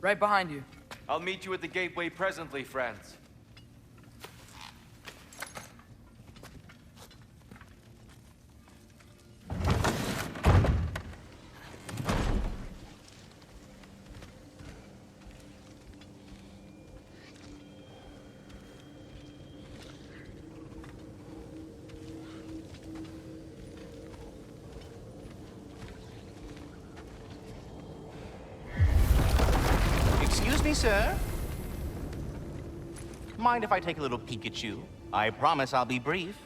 Right behind you. I'll meet you at the gateway presently, friends. Excuse me, sir. Mind if I take a little peek at you? I promise I'll be brief.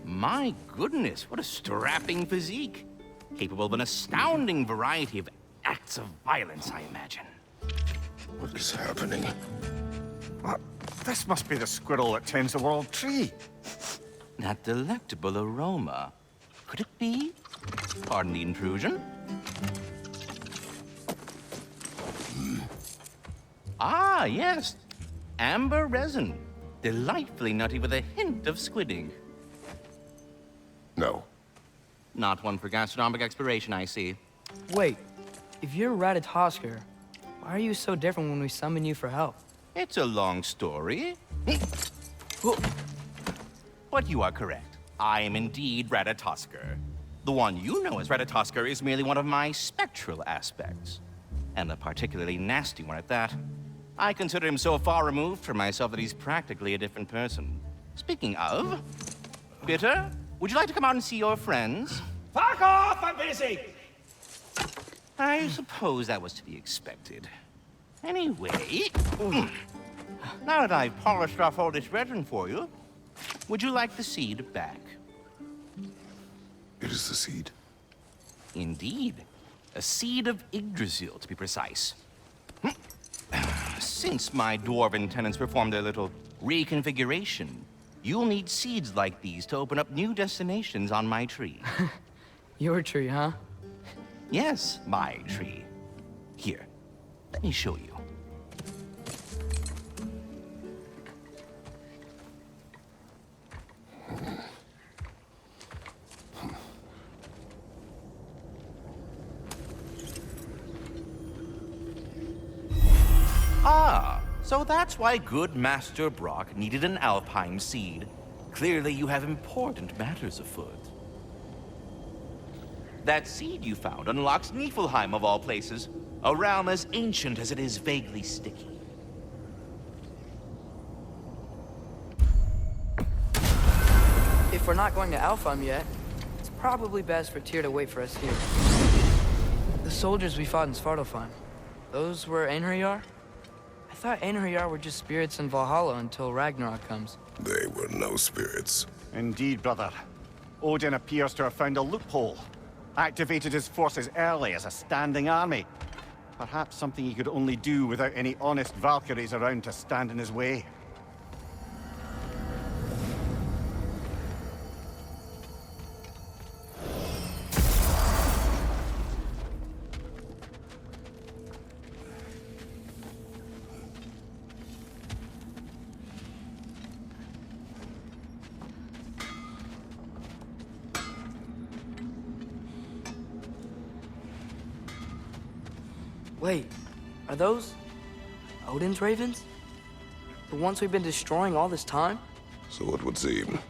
My goodness, what a strapping physique. Capable of an astounding variety of acts of violence, I imagine. What is happening? What? This must be the squirrel that tends the world tree. That delectable aroma. Could it be? Pardon the intrusion. Ah, yes. Amber resin. Delightfully nutty with a hint of squidding. No. Not one for gastronomic exploration, I see. Wait, if you're Ratatoskr, why are you so different when we summon you for help? It's a long story. But you are correct. I am indeed Ratatoskr. The one you know as Ratatoskr is merely one of my spectral aspects. And a particularly nasty one at that. I consider him so far removed from myself that he's practically a different person. Speaking of... Bitter, would you like to come out and see your friends? Fuck off! I'm busy! I suppose that was to be expected. Anyway... Now that I've polished off all this resin for you, would you like the seed back? It is the seed. Indeed. A seed of Yggdrasil, to be precise. Since my dwarven tenants performed their little reconfiguration, you'll need seeds like these to open up new destinations on my tree. Your tree, huh? Yes, my tree. Here, let me show you. Ah, so that's why good Master Brock needed an Alfheim seed. Clearly you have important matters afoot. That seed you found unlocks Niflheim of all places, a realm as ancient as it is vaguely sticky. If we're not going to Alfheim yet, it's probably best for Tyr to wait for us here. The soldiers we fought in Svartalfheim, those were Einherjar? I thought Einherjar were just spirits in Valhalla until Ragnarok comes. They were no spirits. Indeed, brother. Odin appears to have found a loophole. Activated his forces early as a standing army. Perhaps something he could only do without any honest Valkyries around to stand in his way. Wait, are those Odin's ravens? The ones we've been destroying all this time? So it would seem.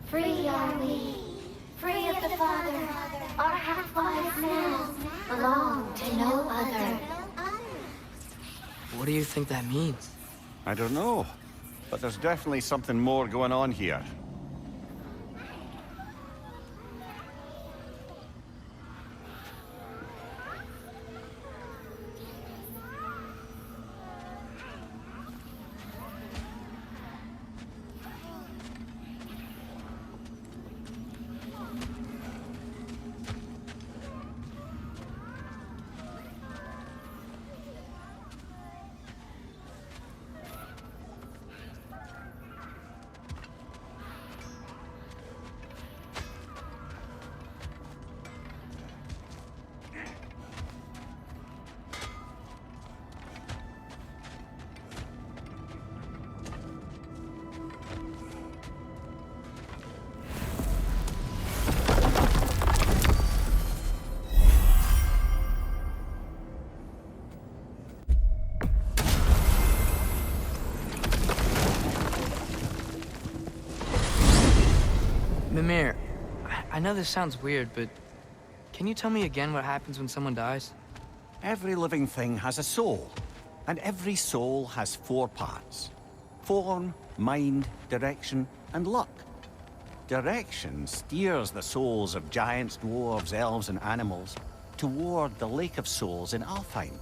Free are we, free of the Father. Our half-lives now belong to no other. What do you think that means? I don't know, but there's definitely something more going on here. Mimir, I know this sounds weird, but can you tell me again what happens when someone dies? Every living thing has a soul, and every soul has 4 parts. Form, mind, direction, and luck. Direction steers the souls of giants, dwarves, elves, and animals toward the Lake of Souls in Alfheim,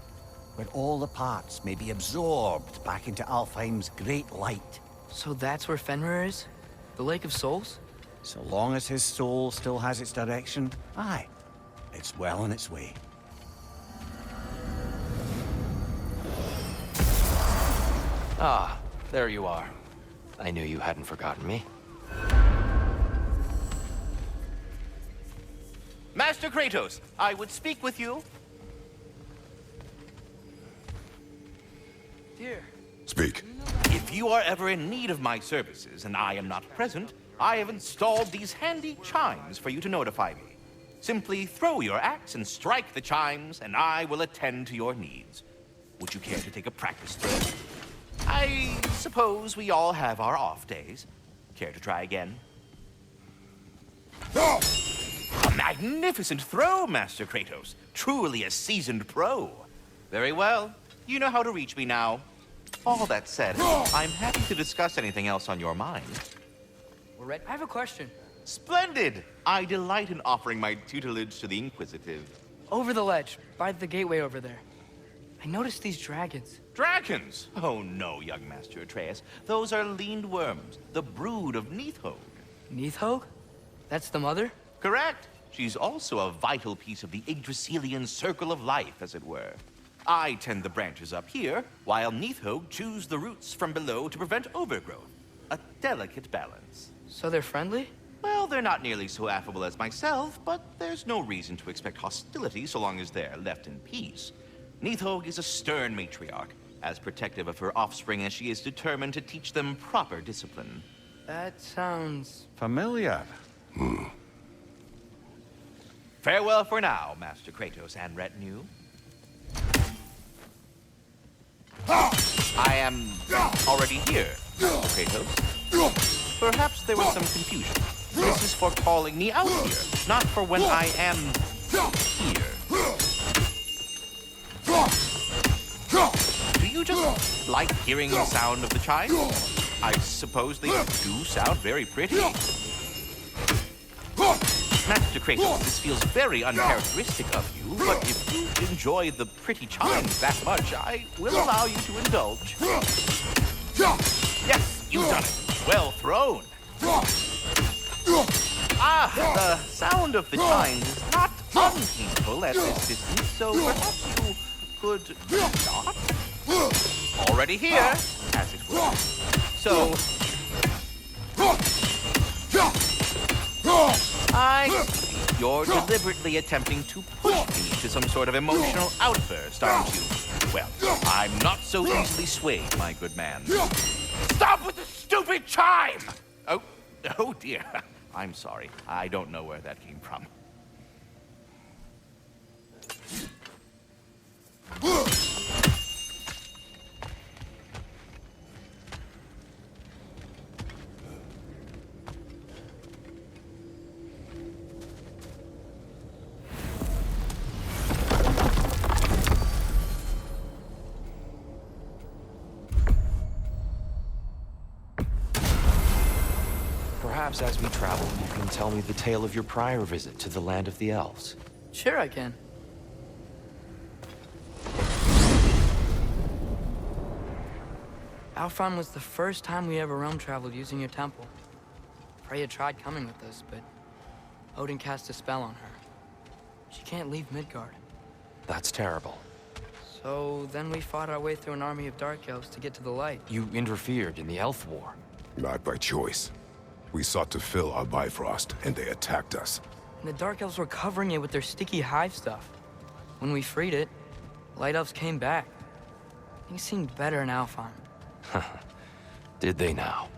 where all the parts may be absorbed back into Alfheim's great light. So that's where Fenrir is? The Lake of Souls? So long as his soul still has its direction, aye, it's well on its way. Ah, there you are. I knew you hadn't forgotten me. Master Kratos, I would speak with you. Dear. Speak. If you are ever in need of my services and I am not present, I have installed these handy chimes for you to notify me. Simply throw your axe and strike the chimes, and I will attend to your needs. Would you care to take a practice throw? I suppose we all have our off days. Care to try again? A magnificent throw, Master Kratos. Truly a seasoned pro. Very well. You know how to reach me now. All that said, I'm happy to discuss anything else on your mind. We're ready. I have a question. Splendid! I delight in offering my tutelage to the inquisitive. Over the ledge, by the gateway over there. I noticed these dragons. Dragons? Oh no, young Master Atreus. Those are leaned worms, the brood of Niflheim. Niflheim? That's the mother? Correct. She's also a vital piece of the Yggdrasilian circle of life, as it were. I tend the branches up here, while Niflheim chews the roots from below to prevent overgrowth. A delicate balance. So they're friendly? Well, they're not nearly so affable as myself, but there's no reason to expect hostility so long as they're left in peace. Niflheim is a stern matriarch, as protective of her offspring as she is determined to teach them proper discipline. That sounds... Familiar. Farewell for now, Master Kratos and retinue. I am already here, Master Kratos. Perhaps there was some confusion. This is for calling me out here, not for when I am here. Do you just like hearing the sound of the chimes? I suppose they do sound very pretty. Master Kratos, this feels very uncharacteristic of you, but if you enjoy the pretty chimes that much, I will allow you to indulge. Yes, you've done it. Well thrown. Ah, the sound of the chimes is not unpainful at this distance, so perhaps you could not? Already here, as it were. So... I see. You're deliberately attempting to push me to some sort of emotional outburst, aren't you? Well, I'm not so easily swayed, my good man. Stop with the stupid chime! Oh dear. I'm sorry. I don't know where that came from. Perhaps as we travel, you can tell me the tale of your prior visit to the land of the Elves. Sure I can. Alfheim was the first time we ever realm traveled using your temple. Freya tried coming with us, but Odin cast a spell on her. She can't leave Midgard. That's terrible. So then we fought our way through an army of dark elves to get to the light. You interfered in the Elf War. Not by choice. We sought to fill our Bifrost, and they attacked us. And the dark elves were covering it with their sticky hive stuff. When we freed it, light elves came back. Things seemed better in Alfheim. Did they now?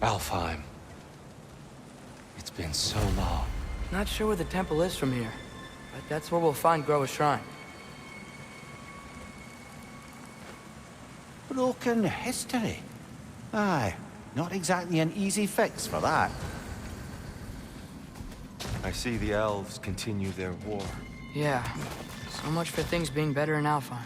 Alfheim. It's been so long. Not sure where the temple is from here, but that's where we'll find Groa's shrine. Broken history. Aye, not exactly an easy fix for that. I see the elves continue their war. Yeah, so much for things being better in Alfheim.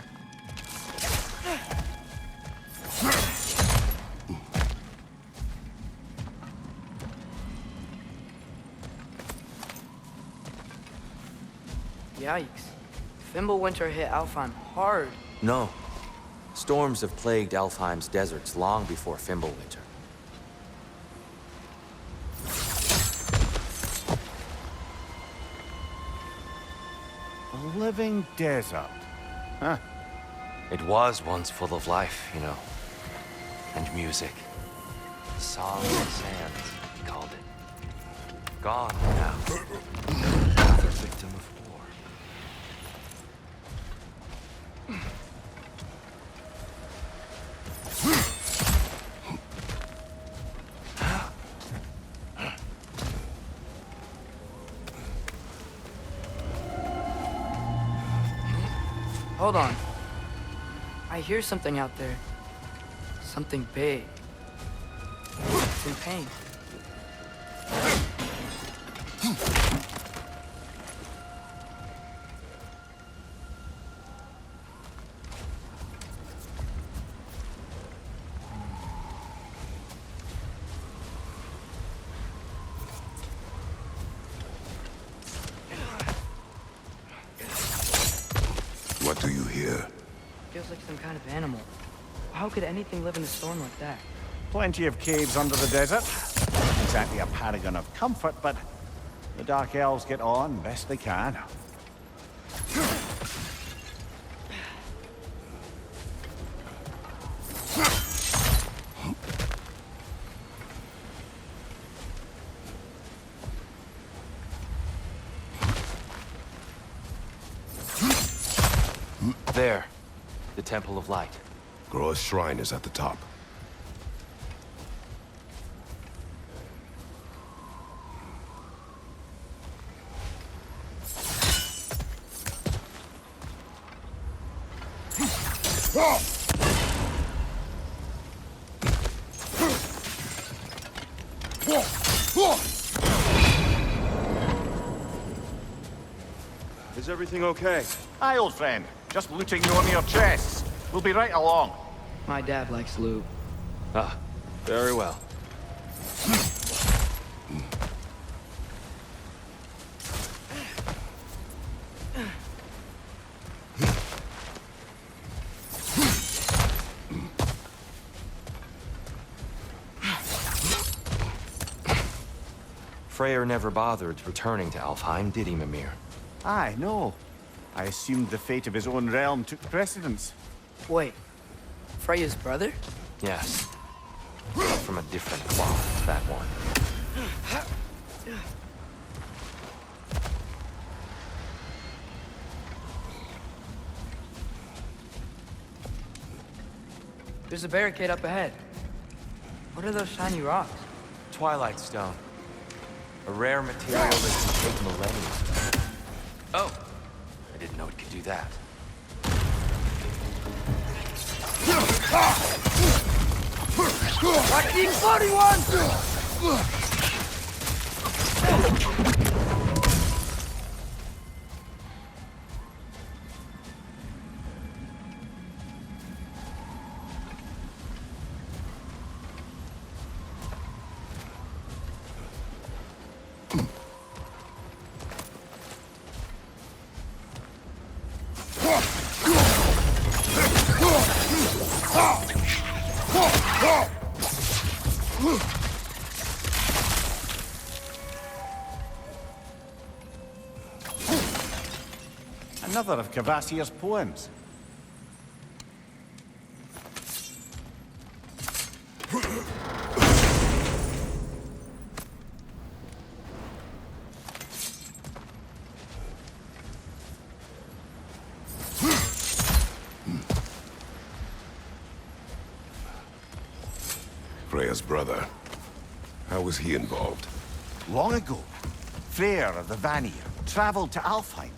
Yikes. Fimbulwinter hit Alfheim hard. No. Storms have plagued Alfheim's deserts long before Fimbulwinter. A living desert. Huh. It was once full of life, you know. And music. The song of the sands, he called it. Gone now. Another victim of war. Hold on. I hear something out there. Something big. It's in pain. What do you hear? Feels like some kind of animal. How could anything live in a storm like that? Plenty of caves under the desert. Not exactly a paragon of comfort, but the Dark Elves get on best they can. There. The Temple of Light. Groa's shrine is at the top. Is everything okay? Aye, old friend. Just looting one of your chests. We'll be right along. My dad likes loot. Ah, very well. Freyr never bothered returning to Alfheim, did he, Mimir? Aye, no. I assumed the fate of his own realm took precedence. Wait, Freya's brother? Yes. But from a different cloth, that one. There's a barricade up ahead. What are those shiny rocks? Twilight Stone. A rare material that can take millennia. Oh! I didn't know it could do that. Fucking bloody one! Another of Kvasir's poems. Freya's brother. How was he involved? Long ago, Freyr of the Vanir traveled to Alfheim,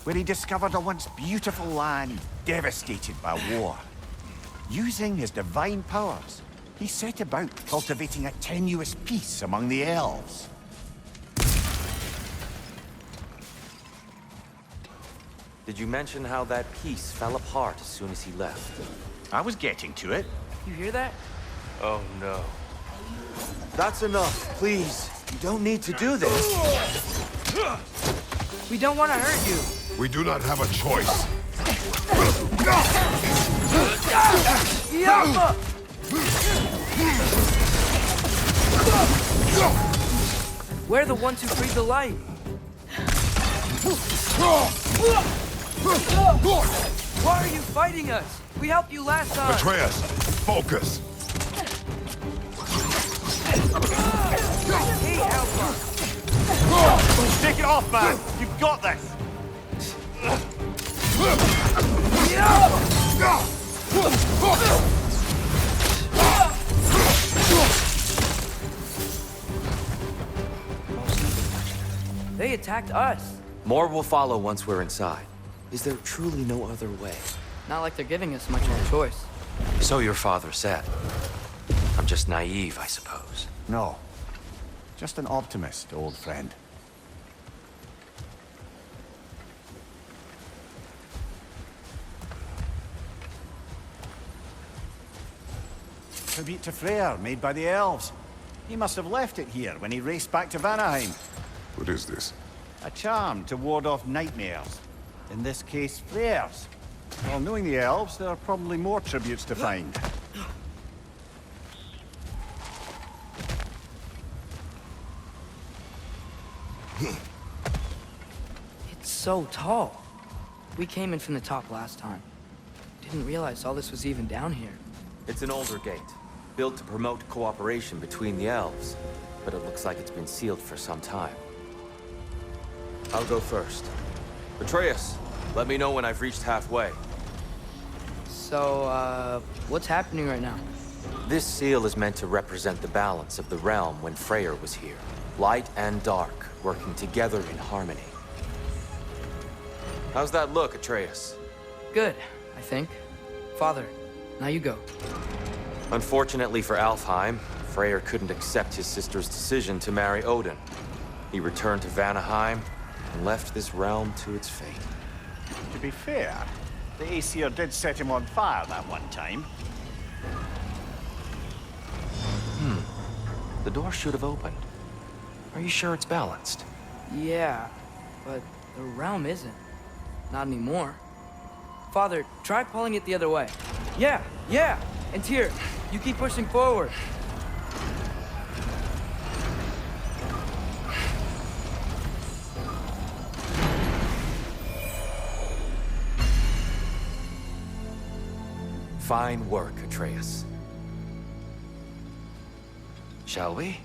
where he discovered a once beautiful land devastated by war. Using his divine powers, he set about cultivating a tenuous peace among the elves. Did you mention how that peace fell apart as soon as he left? I was getting to it. You hear that? Oh no. That's enough, please. You don't need to do this. We don't want to hurt you. We do not have a choice. Yappa! We're the ones who freed the light. Why are you fighting us? We helped you last time. Atreus, focus. Hey, Alpha. Take it off, man! You've got this! They attacked us. More will follow once we're inside. Is there truly no other way? Not like they're giving us much of a choice. So your father said. I'm just naive, I suppose. No. Just an optimist, old friend. Tribute to Freyr, made by the Elves. He must have left it here when he raced back to Vanaheim. What is this? A charm to ward off nightmares. In this case, Freyr's. Well, knowing the Elves, there are probably more tributes to find. It's so tall. We came in from the top last time. Didn't realize all this was even down here. It's an older gate, built to promote cooperation between the elves, but it looks like it's been sealed for some time. I'll go first. Atreus, let me know when I've reached halfway. So, what's happening right now? This seal is meant to represent the balance of the realm when Freyr was here. Light and dark, working together in harmony. How's that look, Atreus? Good, I think. Father, now you go. Unfortunately for Alfheim, Freyr couldn't accept his sister's decision to marry Odin. He returned to Vanaheim and left this realm to its fate. To be fair, the Aesir did set him on fire that one time. The door should have opened. Are you sure it's balanced? Yeah, but the realm isn't. Not anymore. Father, try pulling it the other way. Yeah! And Tyr, you keep pushing forward. Fine work, Atreus. Shall we?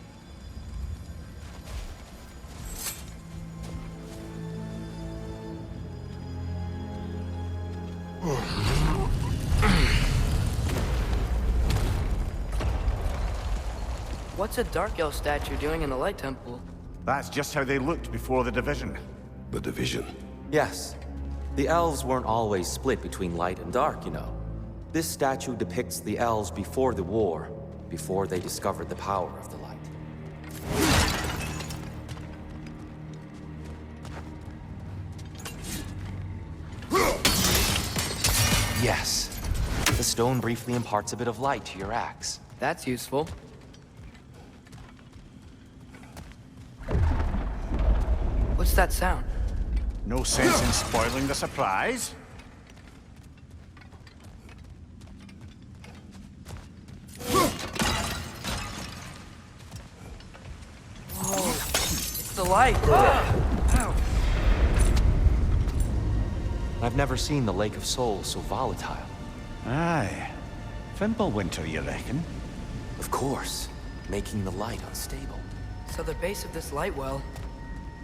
What's a Dark Elf statue doing in the Light Temple? That's just how they looked before the division. The division. Yes. The elves weren't always split between light and dark, you know. This statue depicts the elves before the war, before they discovered the power of the light. Yes. The stone briefly imparts a bit of light to your axe. That's useful. What's that sound? No sense in spoiling the surprise. Whoa, it's the light. Ow. I've never seen the Lake of Souls so volatile. Aye. Fimbulwinter, you reckon? Of course, making the light unstable. So the base of this light well,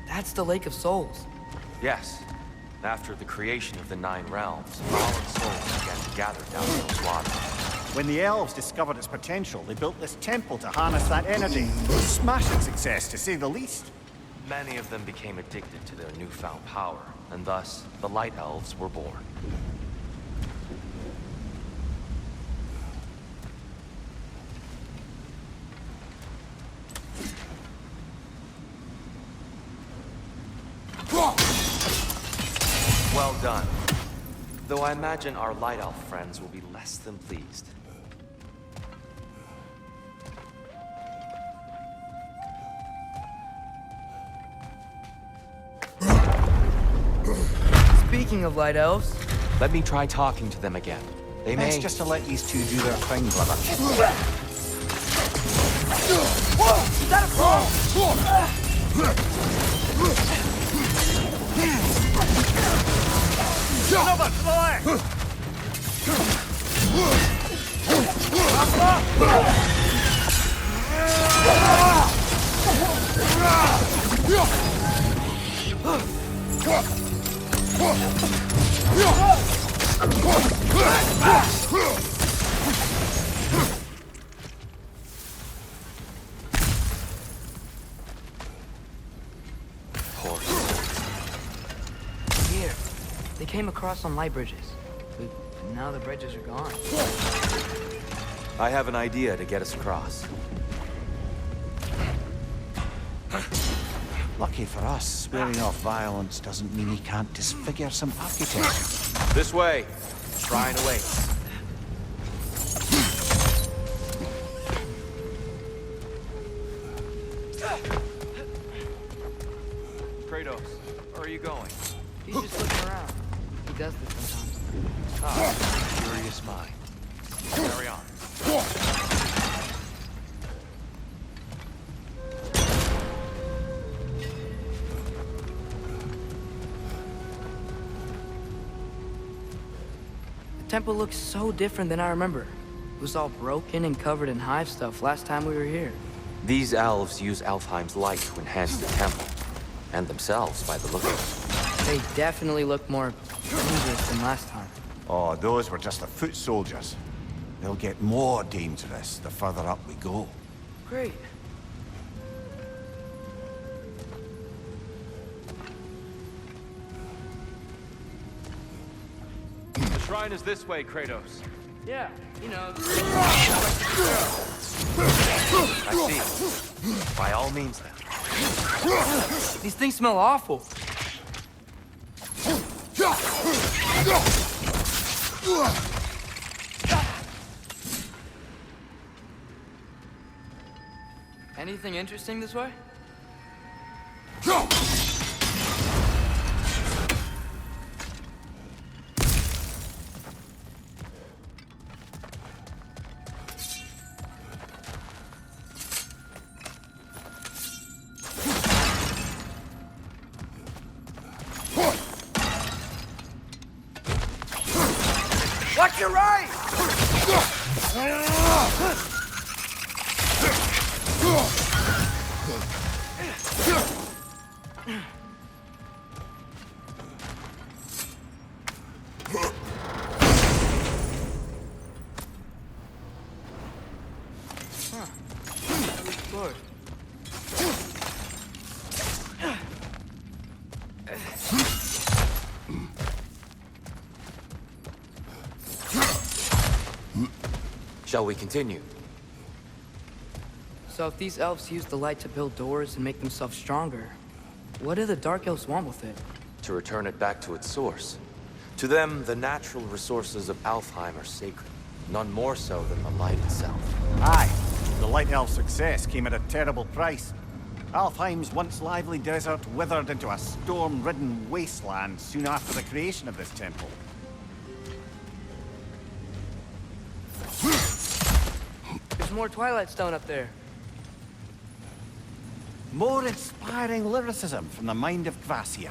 that's the Lake of Souls. Yes. After the creation of the Nine Realms, fallen souls began to gather down those waters. When the elves discovered its potential, they built this temple to harness that energy. Smashing success, to say the least. Many of them became addicted to their newfound power, and thus, the Light Elves were born. done. Though I imagine our Light Elf friends will be less than pleased. Speaking of Light Elves, Let me try talking to them again. They may... Best just to let these two do their thing, brother. is that a frog? Over to the left! Here. They came across on light bridges. But now the bridges are gone. I have an idea to get us across. Lucky for us, swearing off violence doesn't mean he can't disfigure some architecture. This way. Shrine awaits. Kratos, where are you going? He's just looking around. He does this sometimes. Curious mind. Carry on. The temple looks so different than I remember. It was all broken and covered in hive stuff last time we were here. These elves use Alfheim's light to enhance the temple. And themselves, by the look of it. They definitely look more dangerous than last time. Oh, those were just the foot soldiers. They'll get more dangerous the further up we go. Great. The shrine is this way, Kratos. Yeah, you know. I see. By all means, then. These things smell awful. Anything interesting this way? Watch your right! Lord. Shall we continue? So if these elves use the light to build doors and make themselves stronger, what do the Dark Elves want with it? To return it back to its source. To them, the natural resources of Alfheim are sacred. None more so than the light itself. Aye, the Light Elf success came at a terrible price. Alfheim's once lively desert withered into a storm-ridden wasteland soon after the creation of this temple. There's more Twilight Stone up there. More inspiring lyricism from the mind of Kvasir.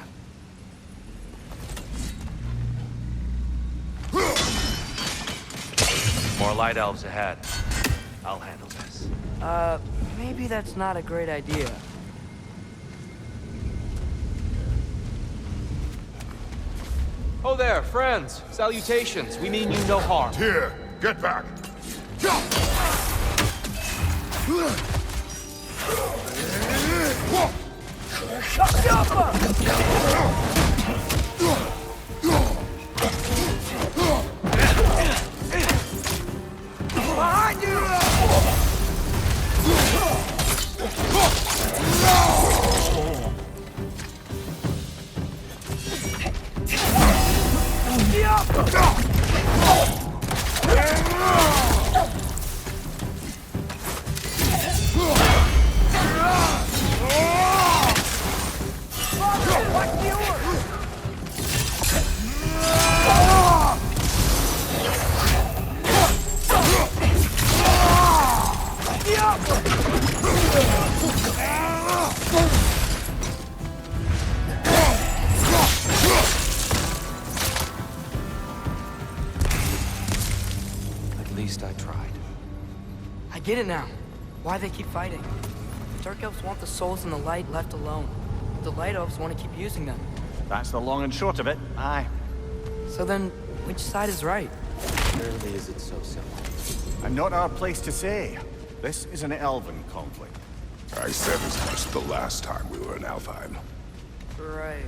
More light elves ahead. I'll handle this. Maybe that's not a great idea. Oh there, friends. Salutations. We mean you no harm. Here, get back. Behind you! least I tried. I get it now. Why they keep fighting. The Dark Elves want the souls in the light left alone. The Light Elves want to keep using them. That's the long and short of it. Aye. So then, which side is right? Rarely is it so simple. And not our place to say. This is an elven conflict. I said as much the last time we were in Alfheim. Right.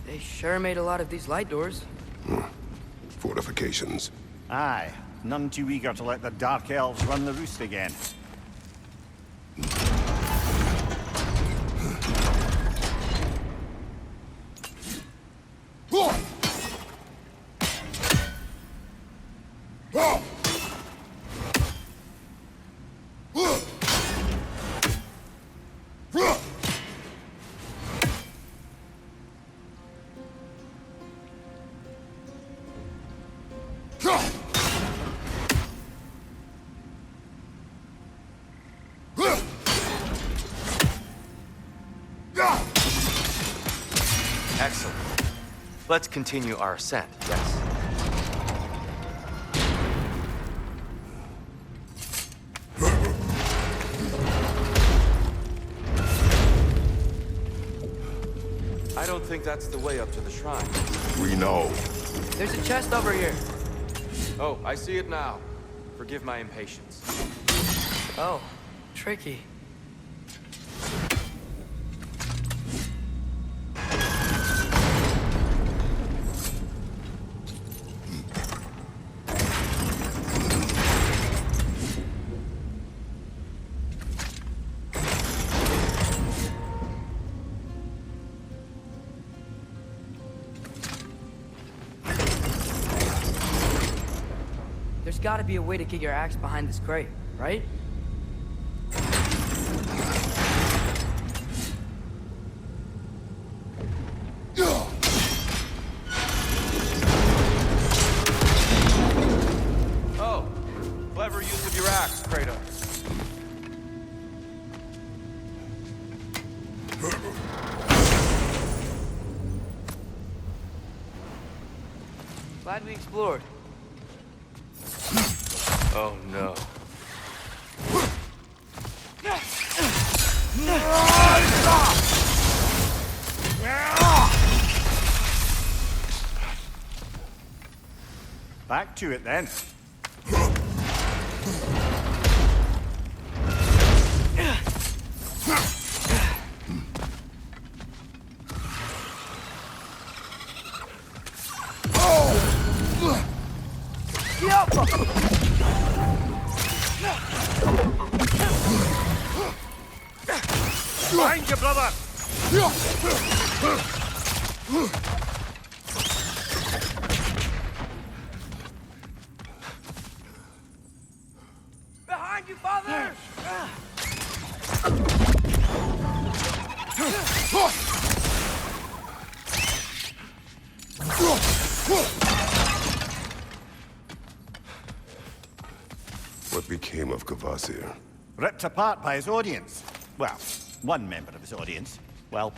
They sure made a lot of these light doors. Fortifications. Aye. None too eager to let the Dark Elves run the roost again. Excellent. Let's continue our ascent, yes? I don't think that's the way up to the shrine. We know. There's a chest over here. Oh, I see it now. Forgive my impatience. Oh, tricky. There's gotta be a way to get your axe behind this crate, right? Oh, clever use of your axe, Kratos. Glad we explored. Oh no. Back to it then. Behind you, brother! Behind you, father! What became of Kvasir? Ripped apart by his audience. Well, one member of his audience. Well,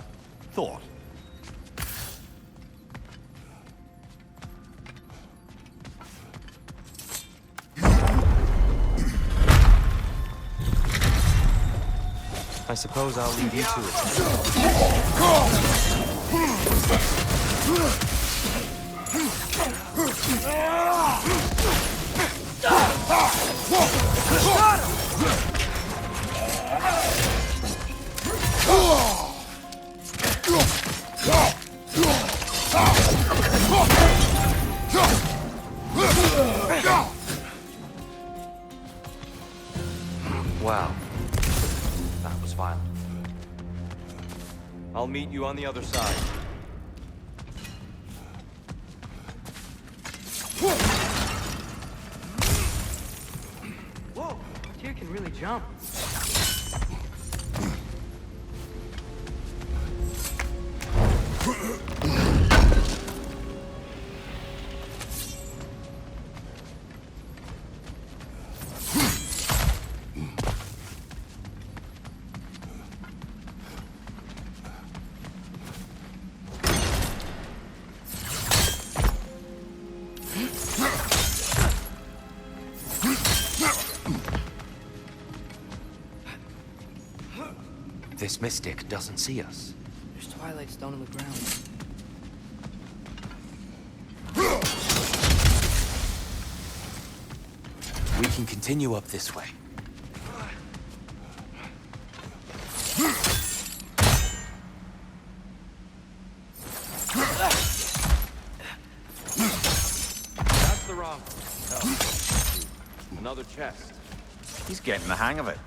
Thor. I suppose I'll leave you to it. Wow. That was violent. I'll meet you on the other side. Whoa, Tyr can really jump. this mystic doesn't see us. There's twilight stone on the ground. We can continue up this way. That's the wrong. Oh. Another chest. He's getting the hang of it.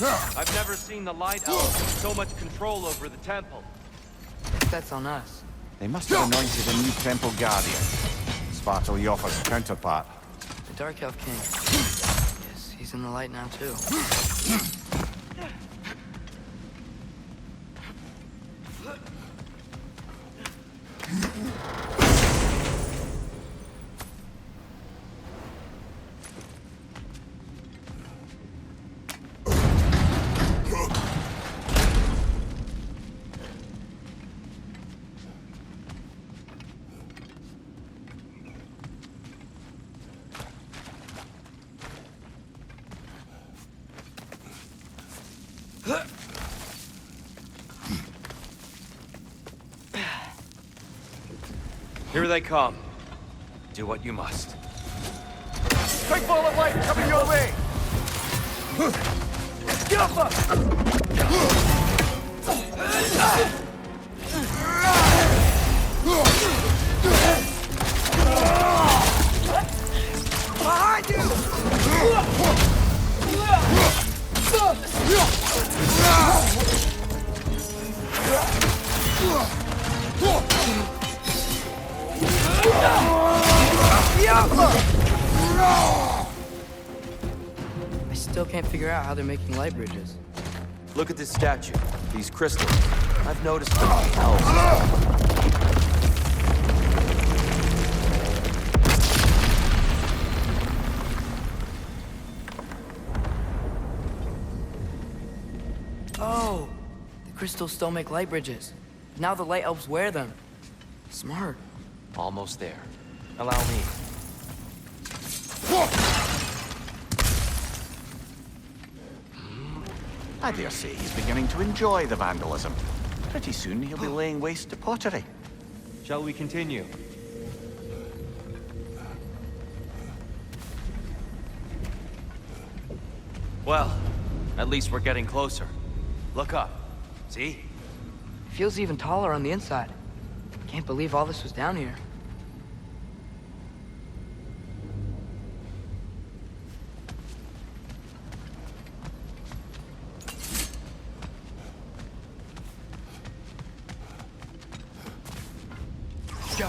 I've never seen the Light Elves with so much control over the temple. That's on us. They must have anointed a new temple guardian. Svartal Yoffa's counterpart. The Dark Elf King. Yes, he's in the light now, too. Here they come. Do what you must. Big ball of light coming your way! Behind you! I still can't figure out how they're making light bridges. Look at this statue. These crystals. I've noticed them in the Elves. Oh, the crystals still make light bridges. Now the light elves wear them. Smart. Almost there. Allow me. I dare say he's beginning to enjoy the vandalism. Pretty soon he'll be laying waste to pottery. Shall we continue? Well, at least we're getting closer. Look up. See? Feels even taller on the inside. Can't believe all this was down here. Go.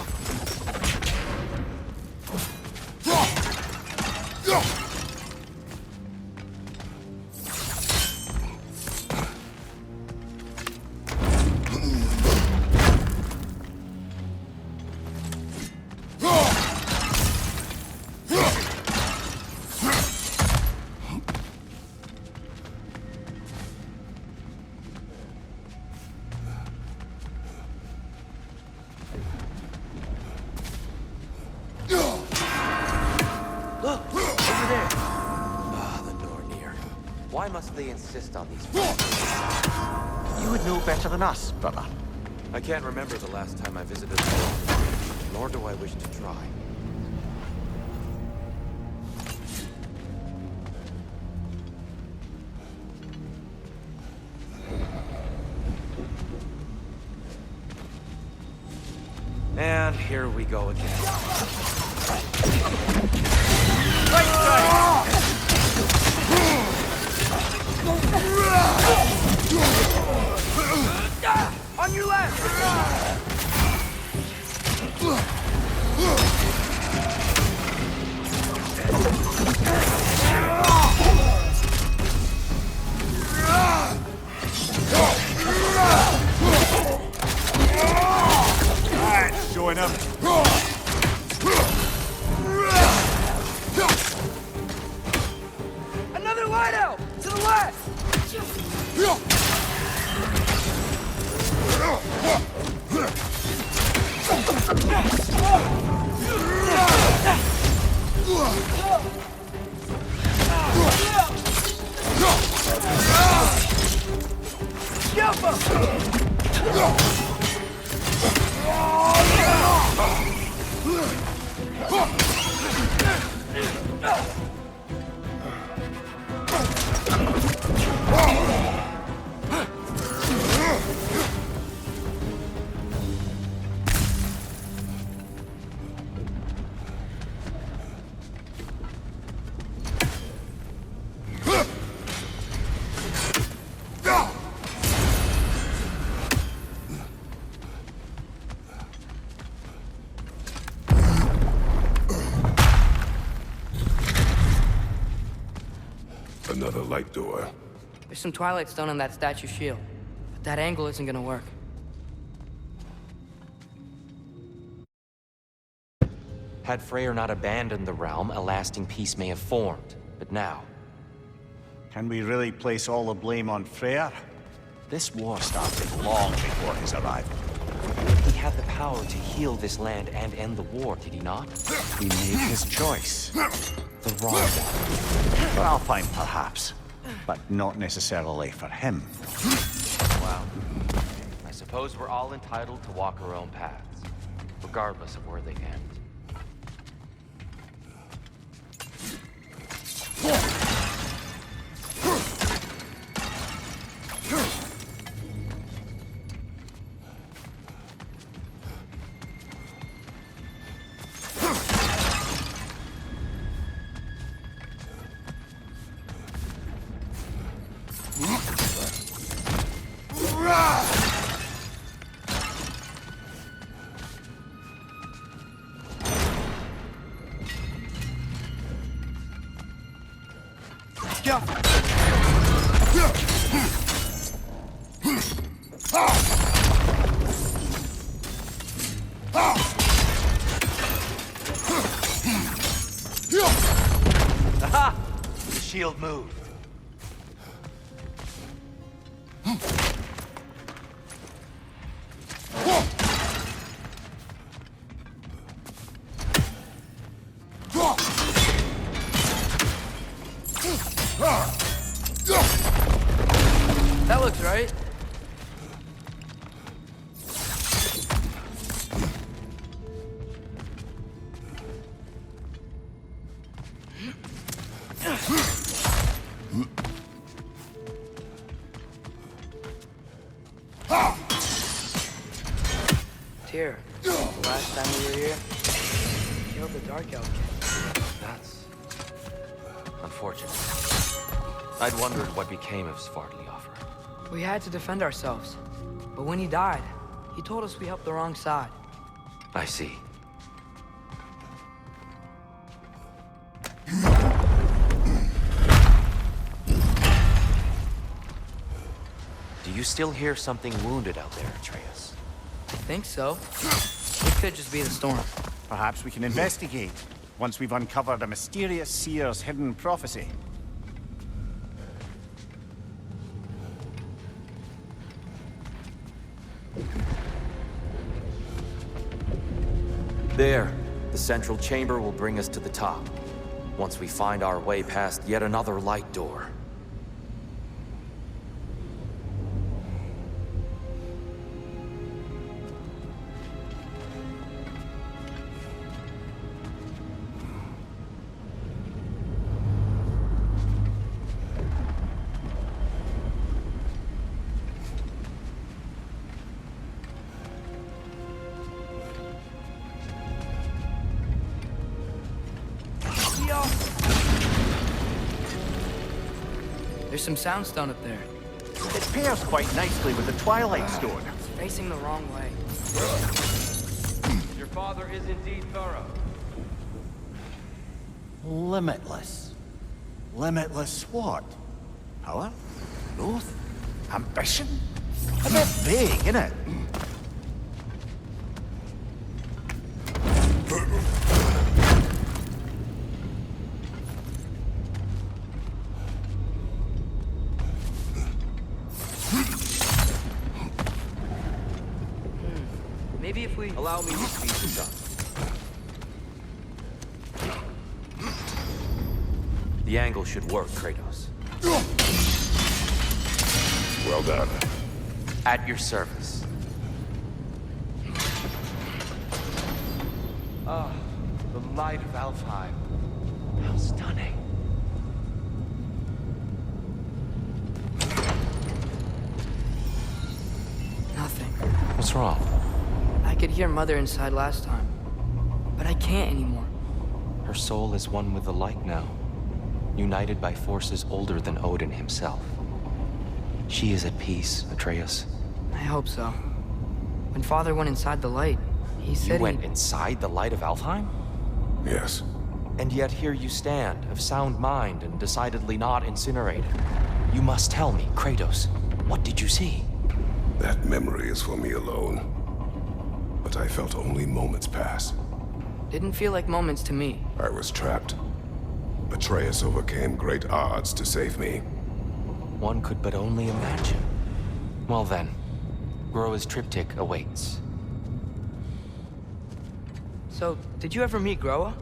Why must they insist on these? You would know better than us, brother. I can't remember the last time I visited the world, nor do I wish to try. And here we go again. On your left! Showing up. Another light out! To the left! Another light door. There's some Twilight Stone on that statue shield, but that angle isn't gonna work. Had Freyr not abandoned the realm, a lasting peace may have formed. But now, Can we really place all the blame on Freyr? This war started long before his arrival. he had the power to heal this land and end the war, did he not? He made his choice. The wrong one. For Alfheim, perhaps. But not necessarily for him. Well, I suppose we're all entitled to walk our own paths, regardless of where they end. Aha! The shield moved. That looks right. Tyr, the last time we were here, you killed the Dark Elf King. That's unfortunate. I'd wondered what became of Svartalfheim. We had to defend ourselves. But when he died, he told us we helped the wrong side. I see. Do you still hear something wounded out there, Atreus? I think so. It could just be the storm. Perhaps we can investigate, once we've uncovered a mysterious seer's hidden prophecy. There. The central chamber will bring us to the top, once we find our way past yet another light door. There's some soundstone up there. It pairs quite nicely with the Twilight Stone. It's facing the wrong way. Your father is indeed thorough. Limitless. Limitless what? Power? Growth? Ambition? A bit vague, innit? Maybe if we... Allow me to speed this up. The angle should work, Kratos. Well done. At your service. Ah, the Light of Alfheim. How stunning. Nothing. What's wrong? I could hear Mother inside last time, but I can't anymore. Her soul is one with the light now, united by forces older than Odin himself. She is at peace, Atreus. I hope so. When Father went inside the light, he said You went inside the Light of Alfheim? Yes. And yet here you stand, of sound mind and decidedly not incinerated. You must tell me, Kratos, what did you see? That memory is for me alone. But I felt only moments pass. Didn't feel like moments to me. I was trapped. Atreus overcame great odds to save me. One could but only imagine. Well then, Groa's triptych awaits. So, did you ever meet Groa?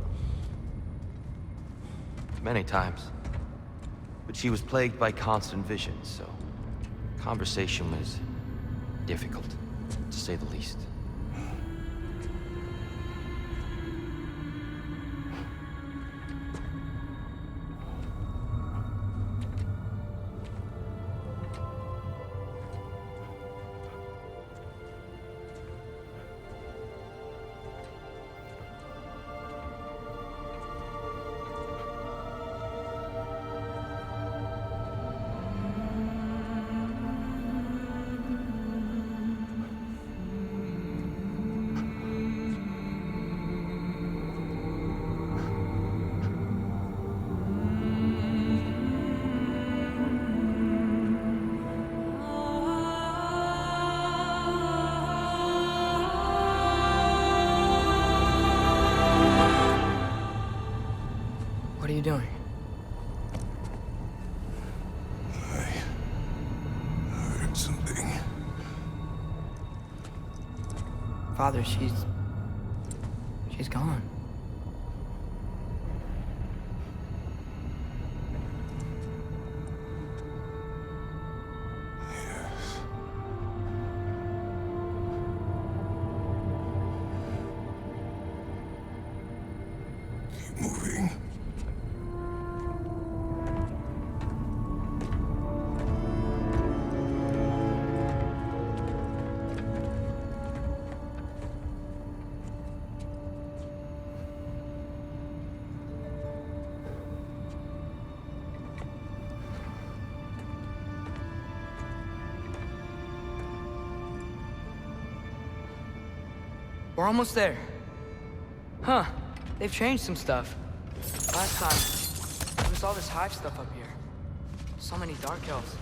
Many times. But she was plagued by constant visions, so conversation was difficult, to say the least. What are you doing? I heard something. Father, she's gone. Yes. Keep moving. We're almost there. Huh. They've changed some stuff. Last time, there was all this hive stuff up here. So many Dark Elves.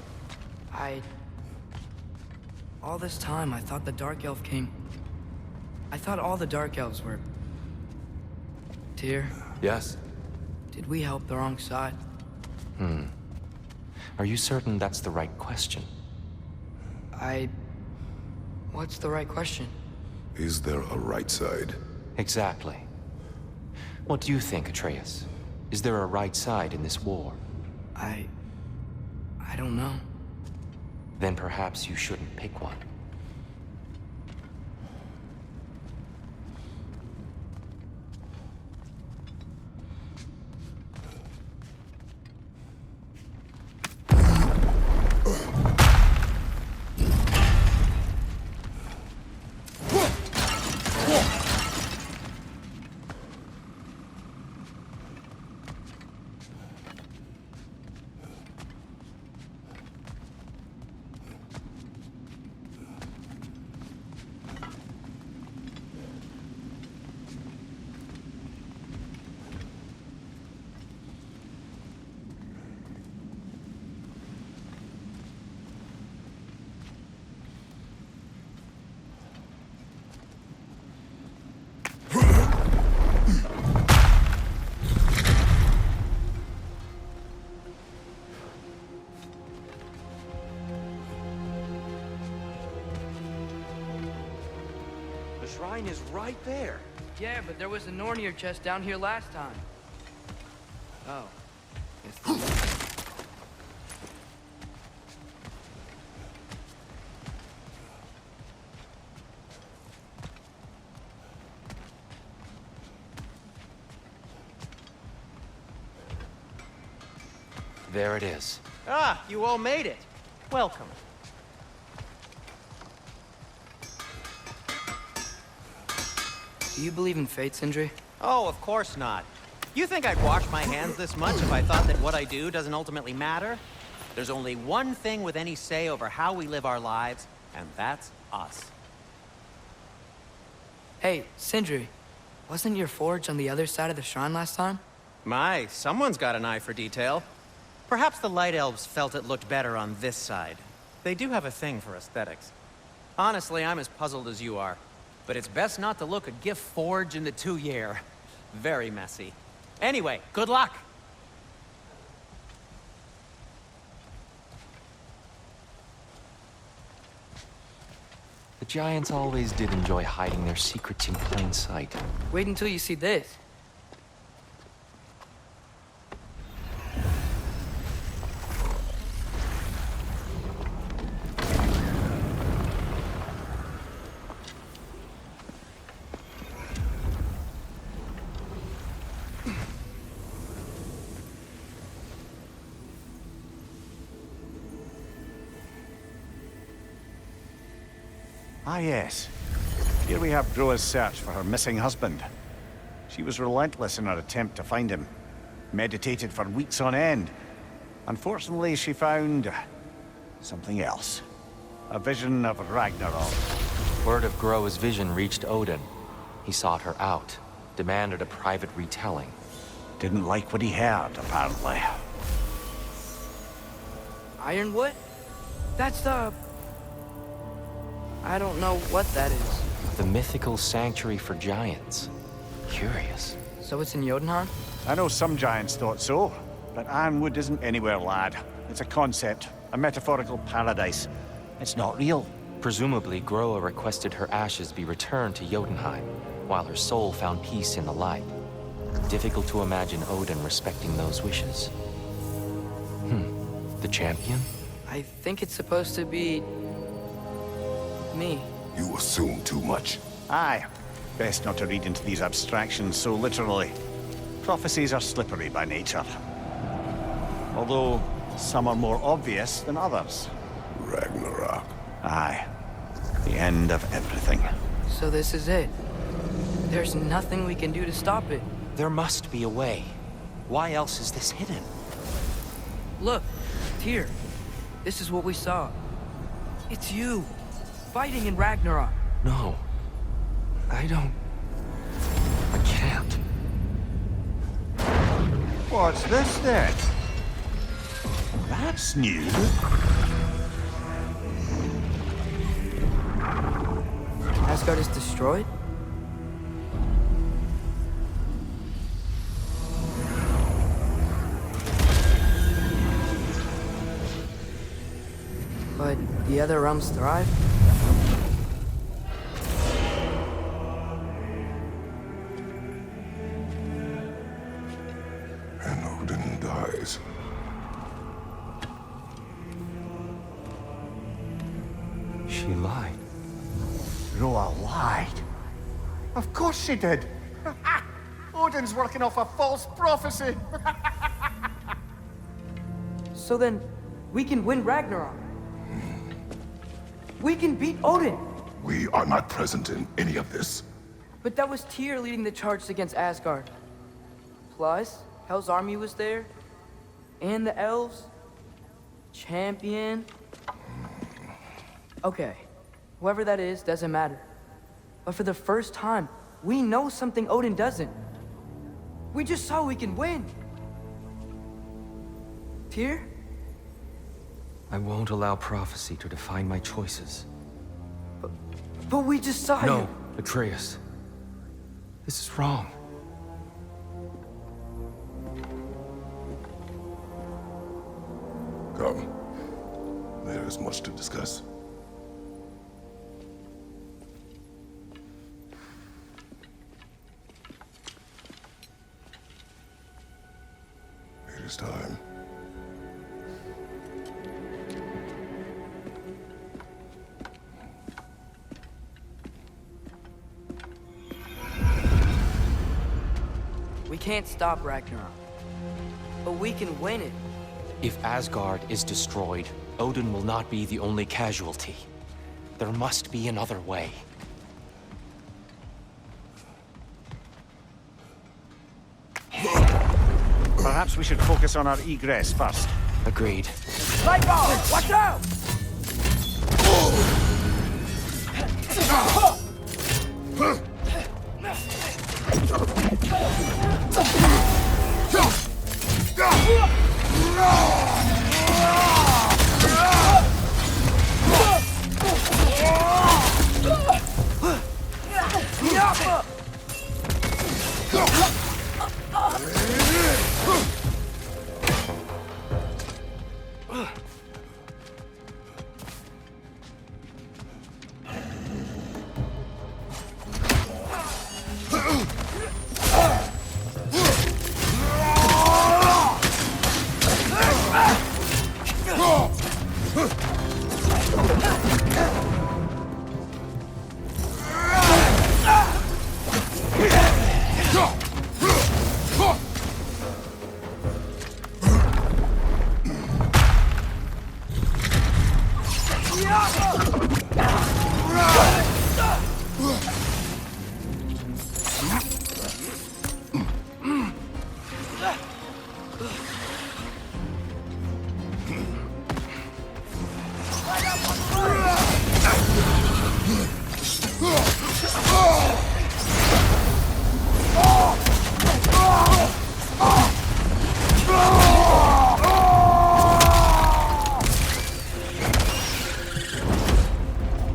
All this time, I thought the Dark Elf came... I thought all the Dark Elves were... Tyr, Yes? did we help the wrong side? Are you certain that's the right question? What's the right question? Is there a right side? Exactly. What do you think, Atreus? Is there a right side in this war? I don't know. Then perhaps you shouldn't pick one. The shrine is right there. Yeah, but there was a Nornir chest down here last time. Oh. Guess There it is. Ah, you all made it. Welcome. Do you believe in fate, Sindri? Oh, of course not. You think I'd wash my hands this much if I thought that what I do doesn't ultimately matter? There's only one thing with any say over how we live our lives, and that's us. Hey, Sindri, wasn't your forge on the other side of the shrine last time? My, someone's got an eye for detail. Perhaps the Light Elves felt it looked better on this side. They do have a thing for aesthetics. Honestly, I'm as puzzled as you are. But it's best not to look a gift forge in the 2 year. Very messy. Anyway, good luck! The giants always did enjoy hiding their secrets in plain sight. Wait until you see this. Ah, yes. Here we have Groa's search for her missing husband. She was relentless in her attempt to find him. Meditated for weeks on end. Unfortunately, she found something else. A vision of Ragnarok. Word of Groa's vision reached Odin. He sought her out, demanded a private retelling. Didn't like what he heard, apparently. Ironwood? That's the... I don't know what that is. The mythical sanctuary for giants. Curious. So it's in Jotunheim? I know some giants thought so, but Ironwood isn't anywhere, lad. It's a concept, a metaphorical paradise. It's not real. Presumably, Groa requested her ashes be returned to Jotunheim, while her soul found peace in the light. Difficult to imagine Odin respecting those wishes. The champion? I think it's supposed to be... me. You assume too much. Aye. Best not to read into these abstractions so literally. Prophecies are slippery by nature. Although, some are more obvious than others. Ragnarok. Aye. The end of everything. So this is it. There's nothing we can do to stop it. There must be a way. Why else is this hidden? Look, Tyr. This is what we saw. It's you, fighting in Ragnarok. No. I can't. What's this then? That's new. Asgard is destroyed? But the other realms thrive? And Odin dies. She lied. Groa lied. Of course she did. Odin's working off a false prophecy. So then, we can win Ragnarok. We can beat Odin. We are not present in any of this. But that was Tyr leading the charge against Asgard. Plus, Hell's army was there. And the Elves. Champion. Okay. Whoever that is, doesn't matter. But for the first time, we know something Odin doesn't. We just saw we can win. Tyr? I won't allow prophecy to define my choices. But we just saw you. No, Atreus. This is wrong. Come. There is much to discuss. It is time. We can't stop Ragnarok. But we can win it. If Asgard is destroyed, Odin will not be the only casualty. There must be another way. Perhaps we should focus on our egress first. Agreed. Lightball! Watch out!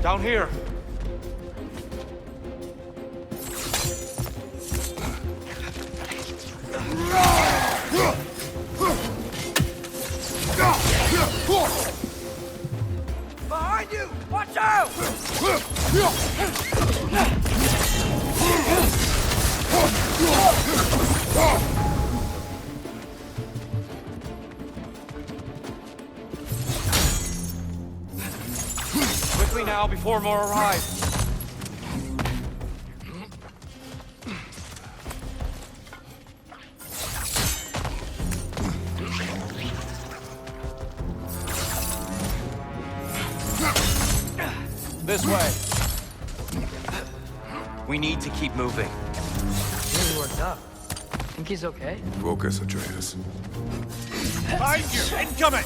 Down here. Behind you! Watch out! Quickly now, before more arrive. This way. We need to keep moving. Really worked up. Think he's okay? Focus, Atreus. Behind you! Incoming!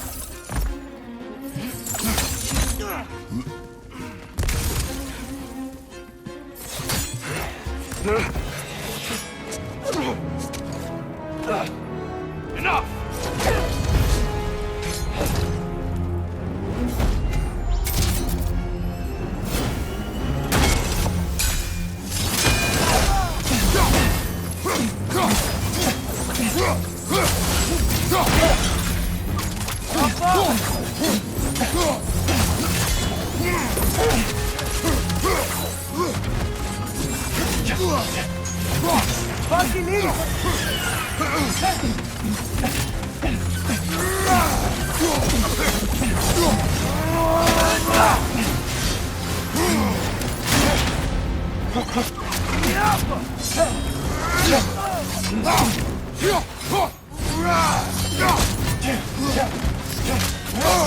Enough!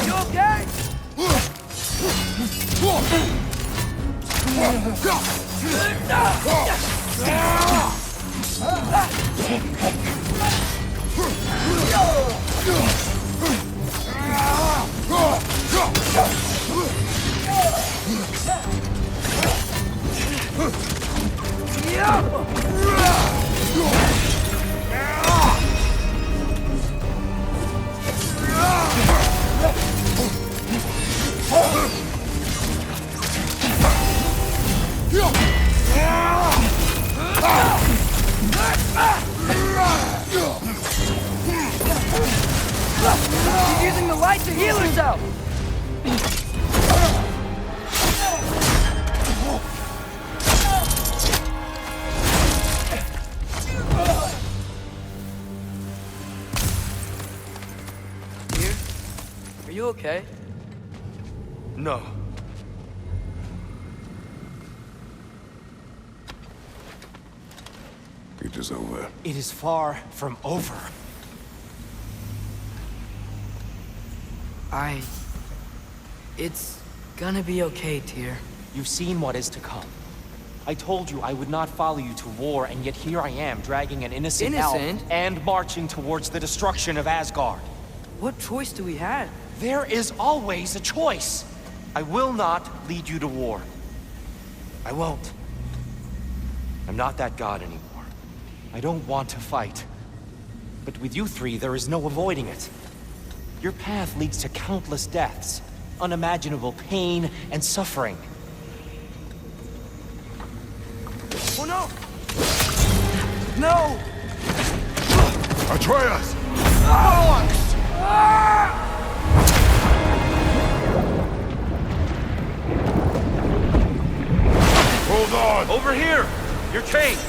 You okay? He's using the light to heal himself! Here? Are you okay? No. It is over. It is far from over. It's gonna be okay, Tyr. You've seen what is to come. I told you I would not follow you to war, and yet here I am, dragging an innocent elf and marching towards the destruction of Asgard. What choice do we have? There is always a choice. I will not lead you to war. I won't. I'm not that god anymore. I don't want to fight. But with you three, there is no avoiding it. Your path leads to countless deaths, unimaginable pain and suffering. Oh no! No! Atreus! Hold on! Over here! Your chains!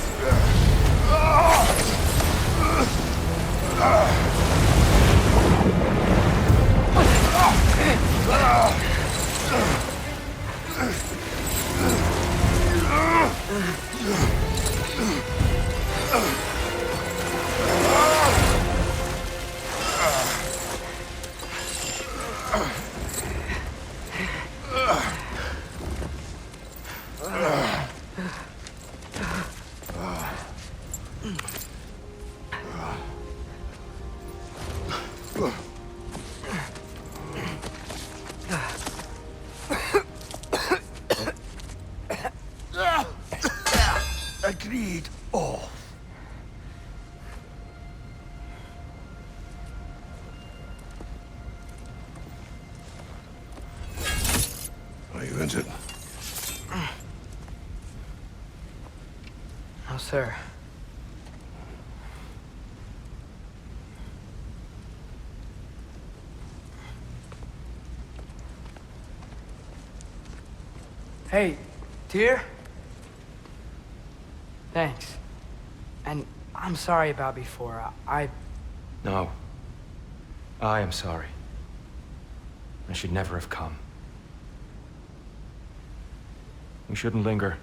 Agreed. Oh. Are you injured? No, sir. Hey, Tyr? Thanks. And I'm sorry about before. No. I am sorry. I should never have come. We shouldn't linger.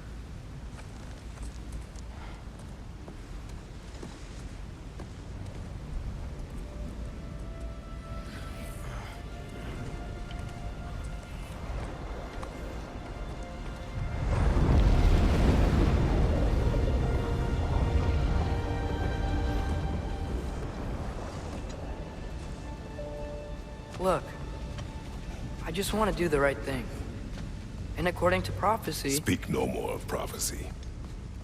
Look, I just want to do the right thing. And according to prophecy... Speak no more of prophecy.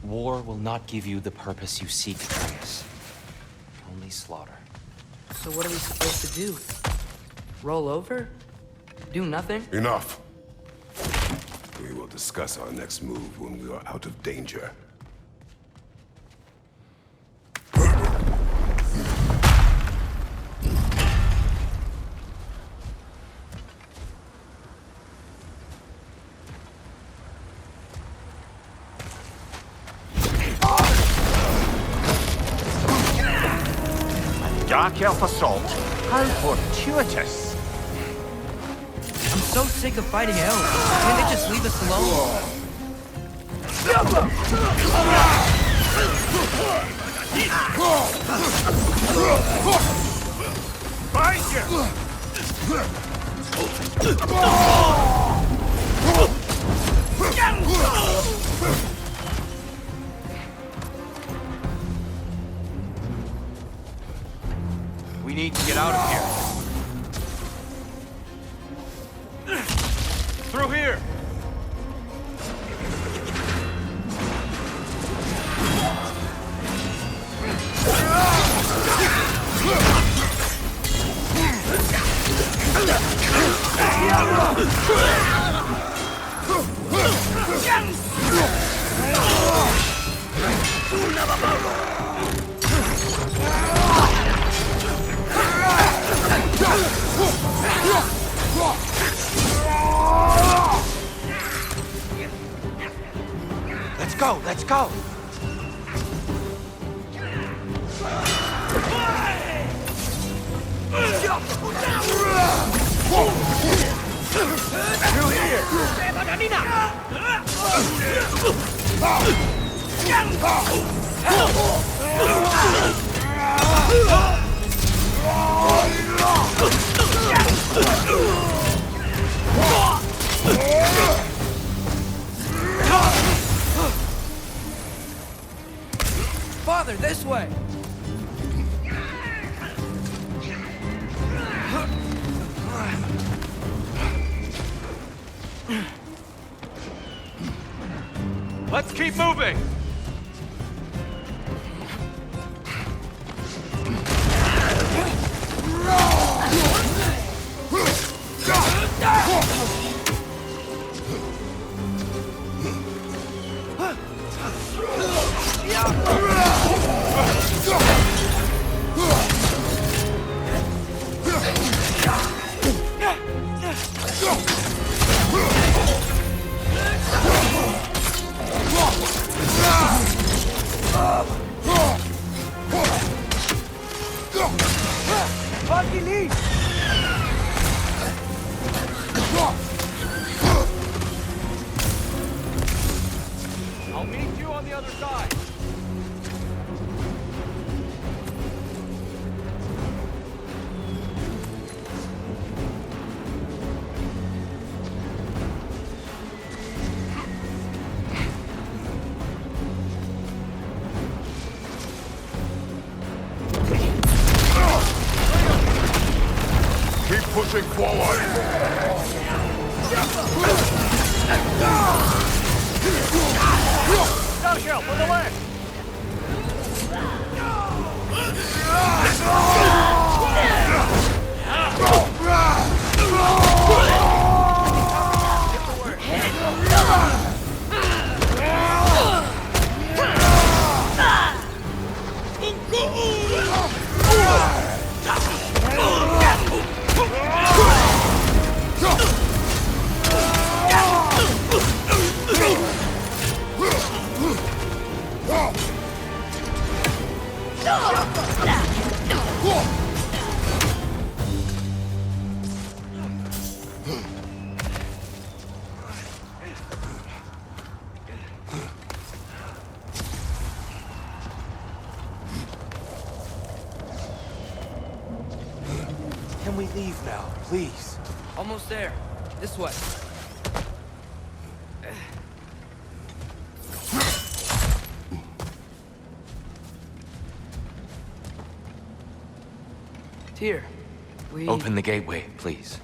War will not give you the purpose you seek, Atreus. Only slaughter. So what are we supposed to do? Roll over? Do nothing? Enough. We will discuss our next move when we are out of danger. Dark Elf assault? How fortuitous! I'm so sick of fighting elves. Can't they just leave us alone? Find We need to get out of here. Through here! Let's go, let's go! Through here! Father, this way! Let's keep moving! I'll meet you on the other side. Keep pushing forward! Got a kill for the leg! Can we leave now, please? Almost there. This way. Tyr, we... Open the gateway, please.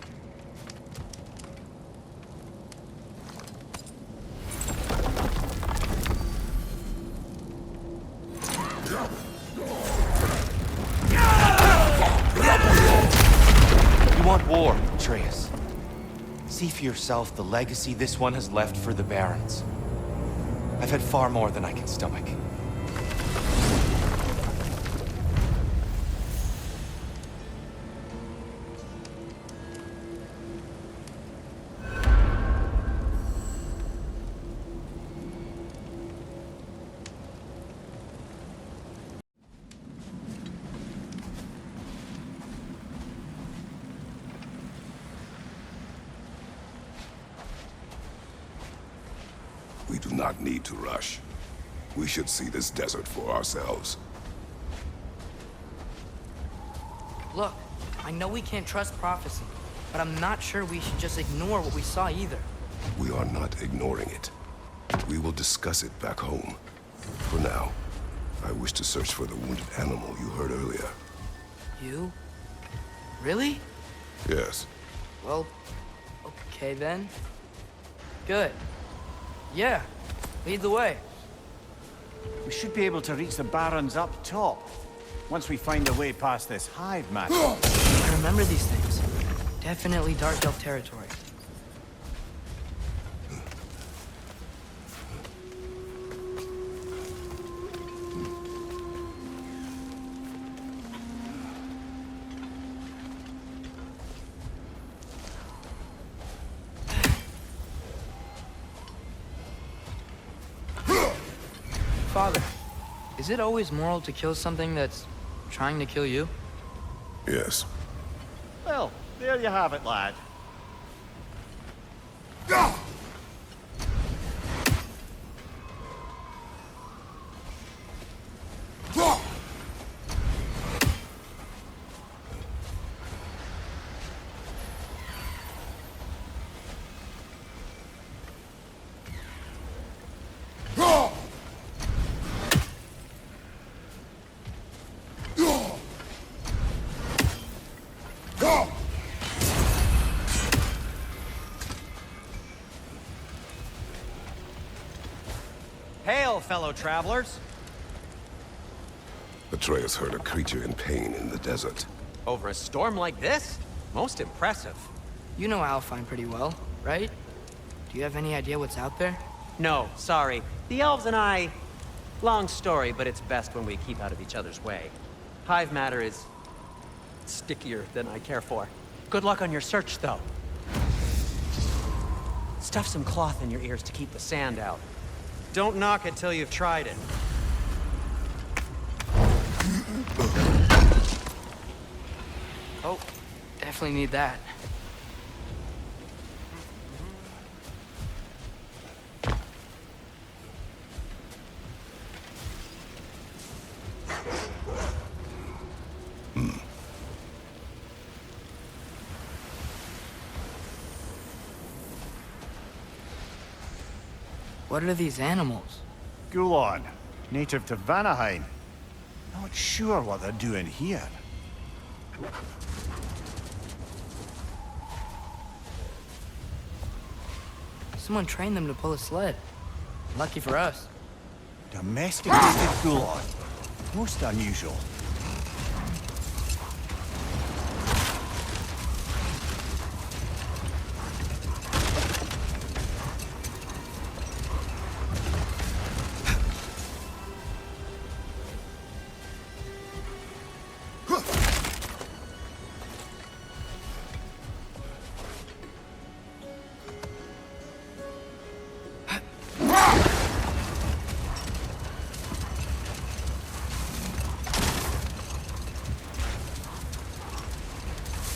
You want war, Atreus. See for yourself the legacy this one has left for the Barons. I've had far more than I can stomach. We do not need to rush. We should see this desert for ourselves. Look, I know we can't trust prophecy, but I'm not sure we should just ignore what we saw either. We are not ignoring it. We will discuss it back home. For now, I wish to search for the wounded animal you heard earlier. You? Really? Yes. Well, okay then. Good. Yeah, lead the way. We should be able to reach the Barons up top, once we find a way past this hive matter. I remember these things. Definitely Dark Elf territory. Father, is it always moral to kill something that's trying to kill you? Yes. Well, there you have it, lad. Hail, fellow travelers. Atreus heard a creature in pain in the desert. Over a storm like this? Most impressive. You know Alfheim pretty well, right? Do you have any idea what's out there? No, sorry. The elves and I... Long story, but it's best when we keep out of each other's way. Hive matter is... stickier than I care for. Good luck on your search, though. Stuff some cloth in your ears to keep the sand out. Don't knock it till you've tried it. Oh, definitely need that. What are these animals? Gulon, native to Vanaheim. Not sure what they're doing here. Someone trained them to pull a sled. Lucky for us. Domesticated Gulon. Most unusual.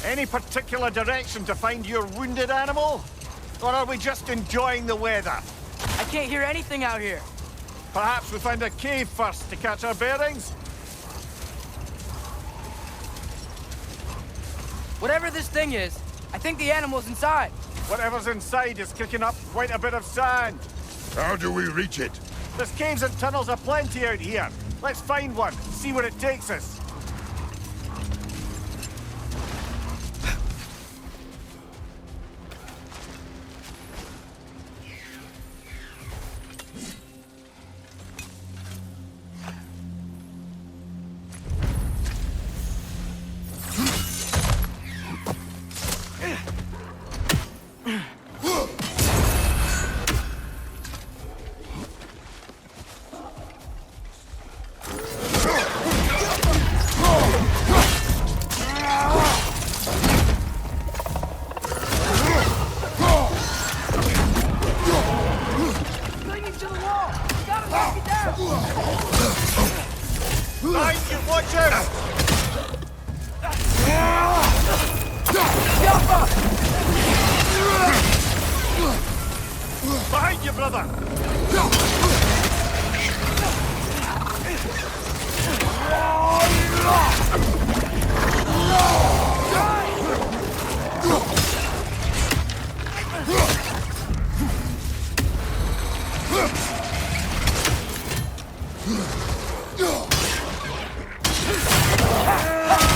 Any particular direction to find your wounded animal? Or are we just enjoying the weather? I can't hear anything out here. Perhaps we find a cave first to catch our bearings? Whatever this thing is, I think the animal's inside. Whatever's inside is kicking up quite a bit of sand. How do we reach it? There's caves and tunnels aplenty out here. Let's find one, see where it takes us. Behind you, brother!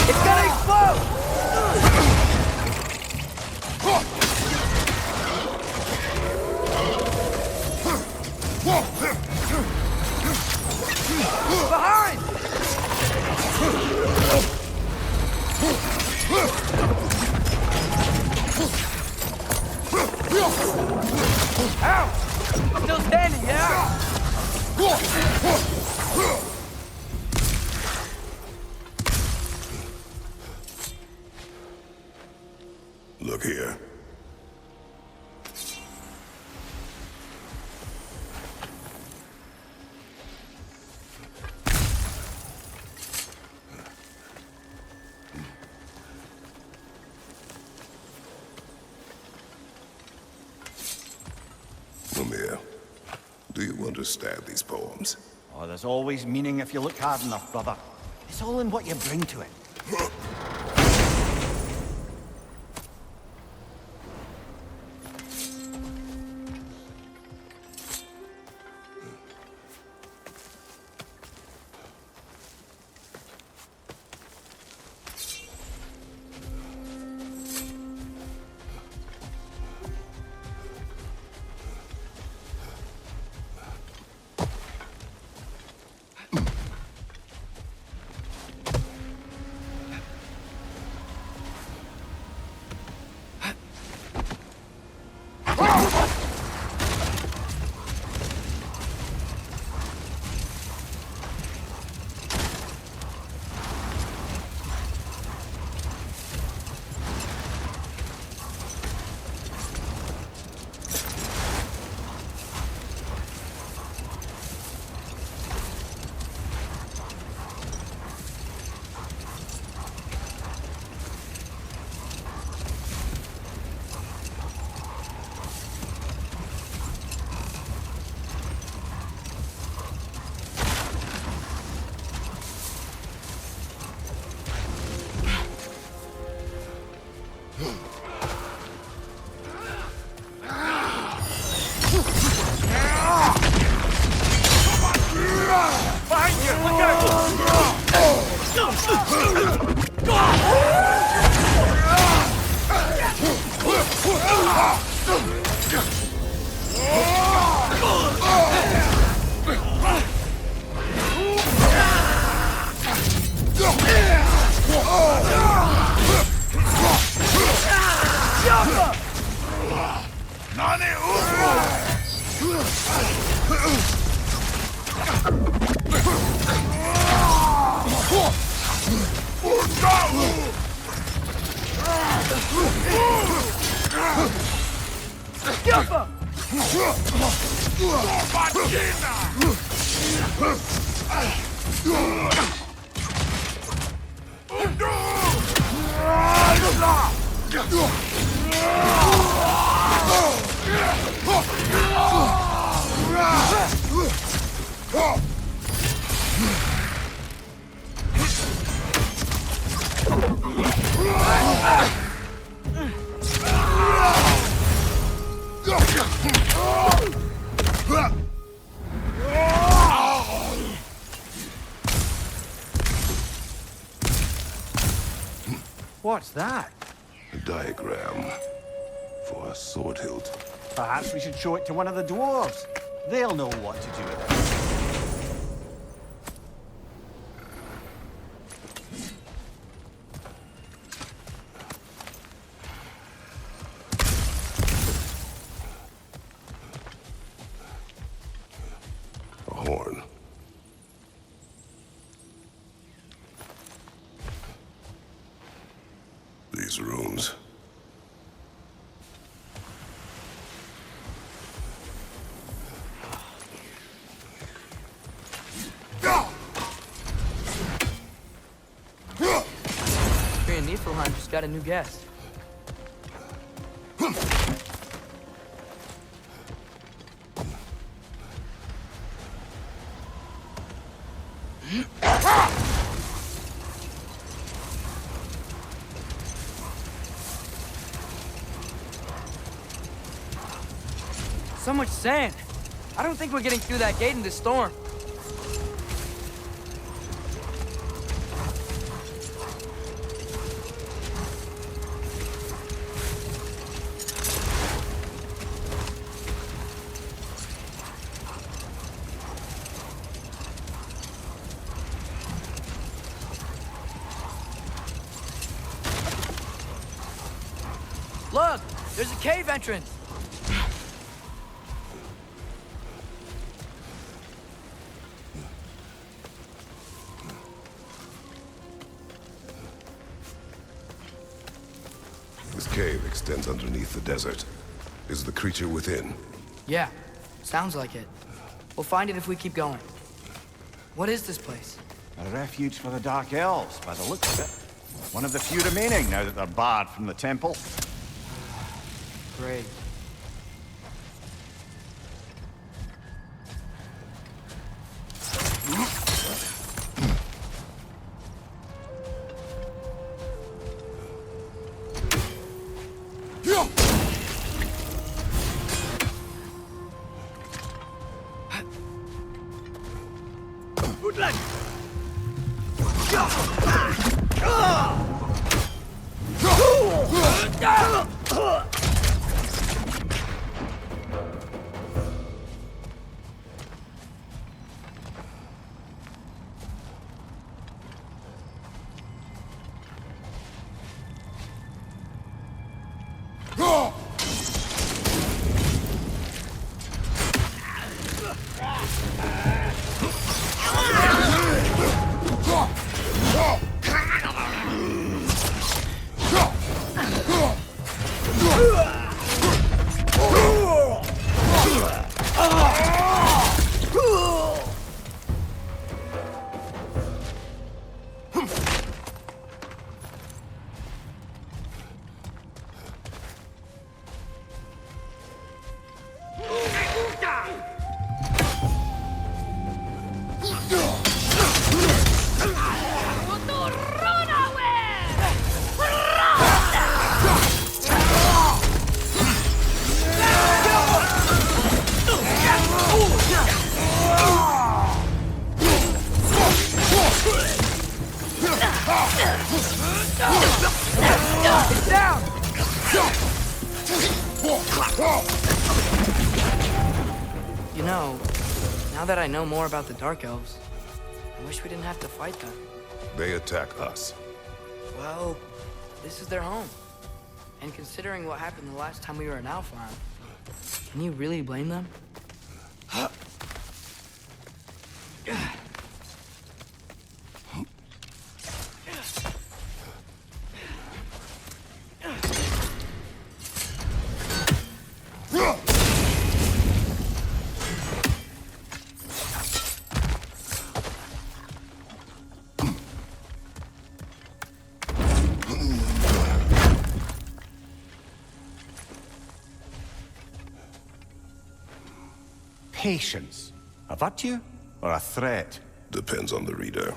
It's gonna explode! Behind! Ow! Still standing, yeah? Look here. Mimir, do you understand these poems? Oh, there's always meaning if you look hard enough, brother. It's all in what you bring to it. What's that? A diagram for a sword hilt. Perhaps we should show it to one of the dwarves. They'll know what to do with it. A horn. These runes. Here in Niflheim just got a new guest. So much sand. I don't think we're getting through that gate in this storm. Look, there's a cave entrance. This cave extends underneath the desert. Is the creature within? Yeah, sounds like it. We'll find it if we keep going. What is this place? A refuge for the Dark Elves, by the looks of it. One of the few remaining now that they're barred from the temple. Great. know, now that I know more about the Dark Elves, I wish we didn't have to fight them. They attack us. Well, this is their home. And considering what happened the last time we were in Alfheim, can you really blame them? Patience. A virtue or a threat? Depends on the reader.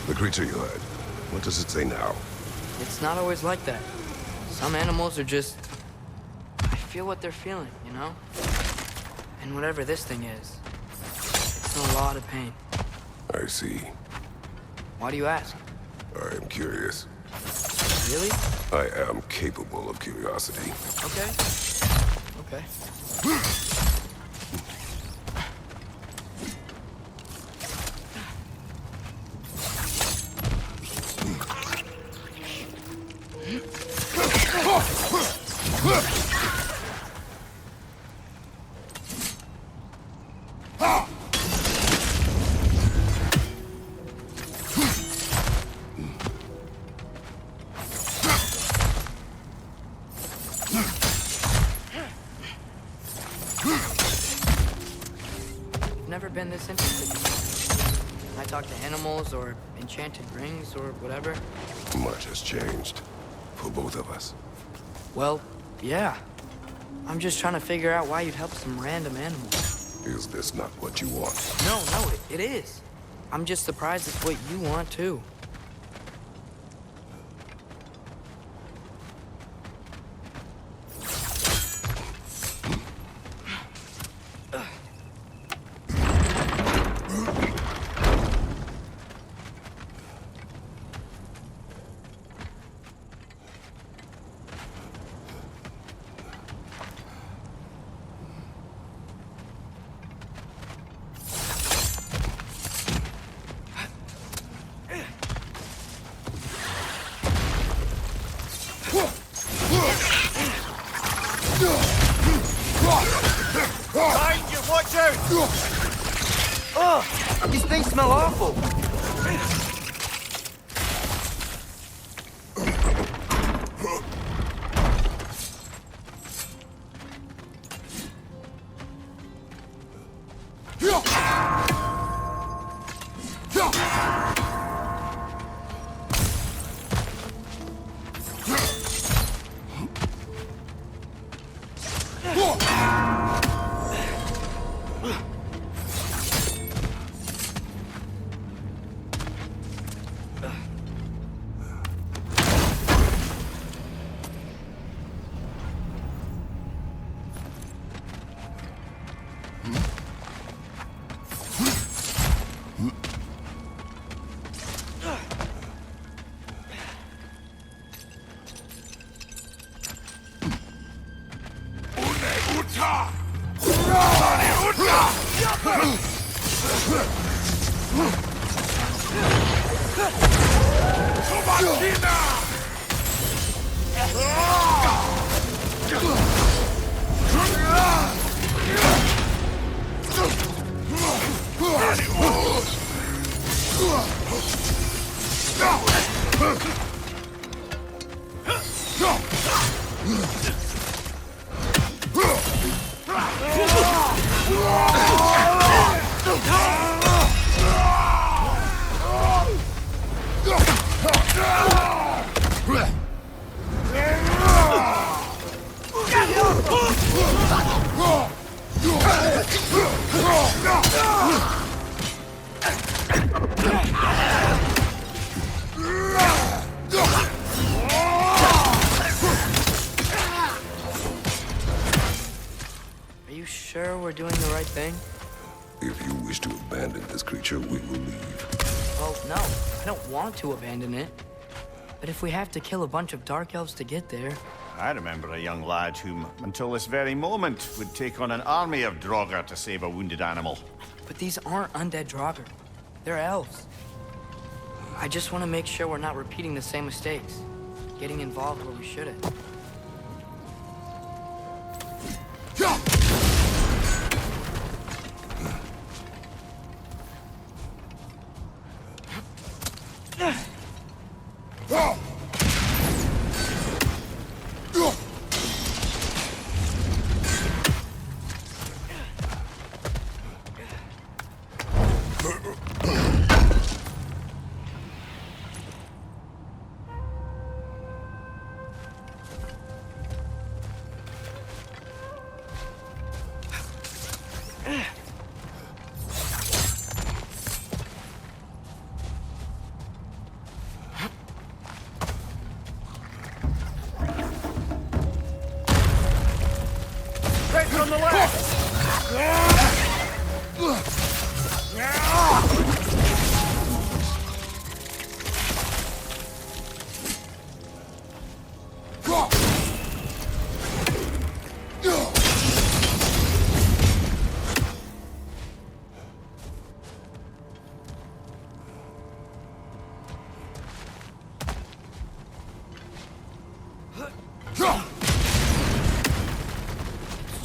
The creature you had, what does it say now? It's not always like that. Some animals are just... I feel what they're feeling, you know? And whatever this thing is, it's in a lot of pain. I see. Why do you ask? I am curious. Really? I am capable of curiosity. Okay. Okay. Never been this interested. I talk to animals or enchanted rings or whatever. Much has changed. For both of us. Well, yeah. I'm just trying to figure out why you'd help some random animal. Is this not what you want? No, it is. I'm just surprised it's what you want too. Watch out! Ugh! These things smell awful! we're doing the right thing? If you wish to abandon this creature, we will leave. Well, no, I don't want to abandon it. But if we have to kill a bunch of Dark Elves to get there... I remember a young lad whom, until this very moment, would take on an army of Draugr to save a wounded animal. But these aren't undead Draugr. They're elves. I just want to make sure we're not repeating the same mistakes. Getting involved where we shouldn't. On the left!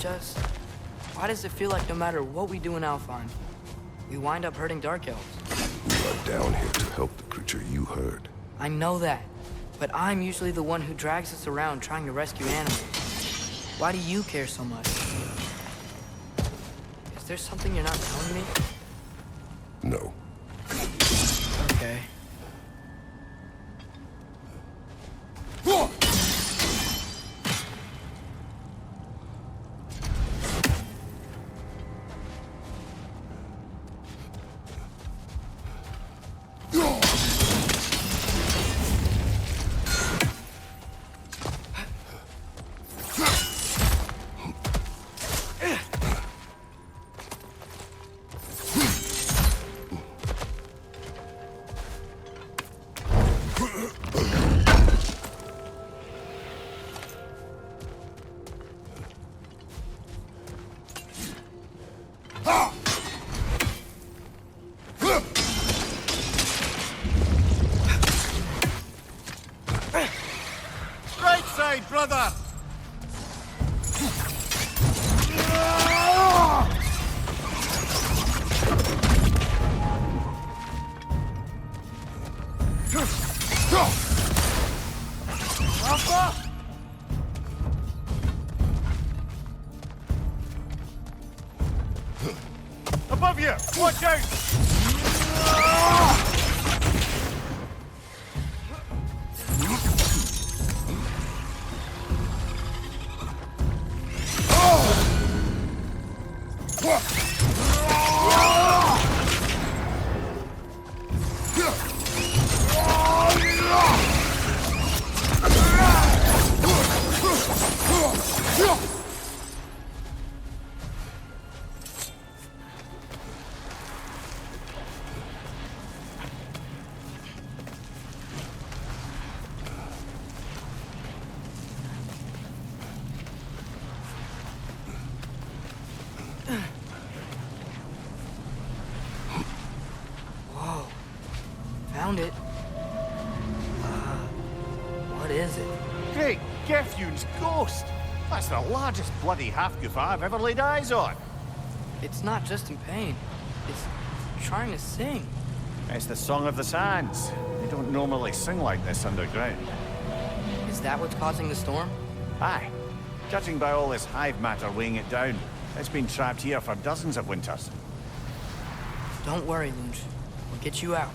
Just... why does it feel like no matter what we do in Alfheim, we wind up hurting Dark Elves? We are down here to help the creature you heard. I know that, but I'm usually the one who drags us around trying to rescue animals. Why do you care so much? Is there something you're not telling me? No. Okay. Right side, brother! Alpha! Above you! Watch out! Whoa. Found it. What is it? Great Gefyun's ghost! That's the largest bloody Hafgufa I've ever laid eyes on. It's not just in pain. It's trying to sing. It's the Song of the Sands. They don't normally sing like this underground. Is that what's causing the storm? Aye. Judging by all this hive matter weighing it down, it's been trapped here for dozens of winters. Don't worry, Lunch. We'll get you out.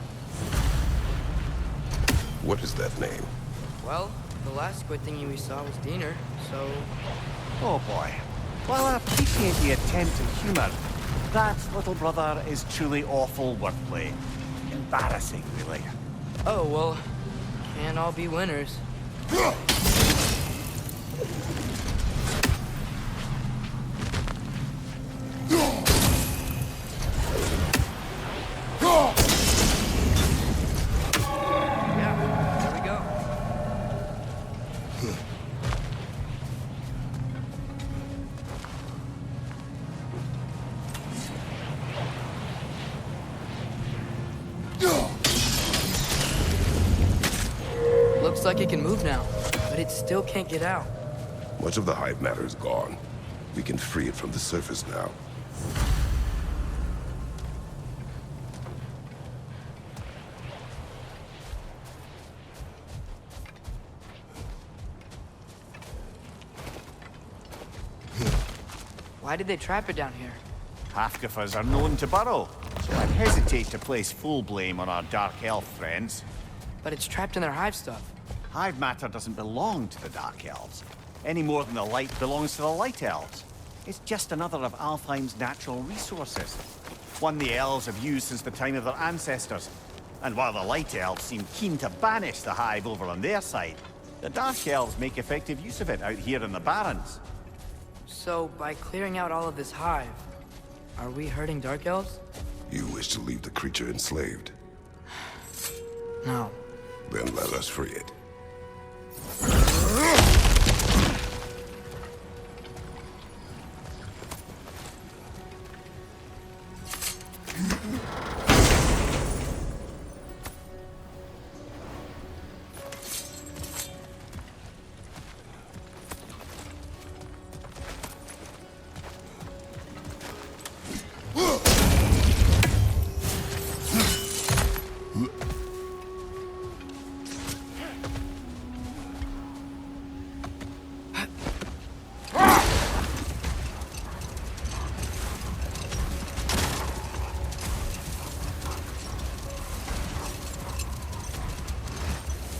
What is that name? Well, the last squid thingy we saw was Diener, so... Oh boy. While I appreciate the attempt at humor, that little brother is truly awful wordplay. Embarrassing, really. Oh, well, can't all be winners. Looks like it can move now, but it still can't get out. Much of the hive matter is gone. We can free it from the surface now. Why did they trap it down here? Hafgufas are known to burrow, so I'd hesitate to place full blame on our Dark Elf friends. But it's trapped in their hive stuff. Hive matter doesn't belong to the Dark Elves, any more than the light belongs to the Light Elves. It's just another of Alfheim's natural resources. One the Elves have used since the time of their ancestors. And while the Light Elves seem keen to banish the hive over on their side, the Dark Elves make effective use of it out here in the Barrens. So, by clearing out all of this hive, are we hurting Dark Elves? You wish to leave the creature enslaved? No. Then let us free it.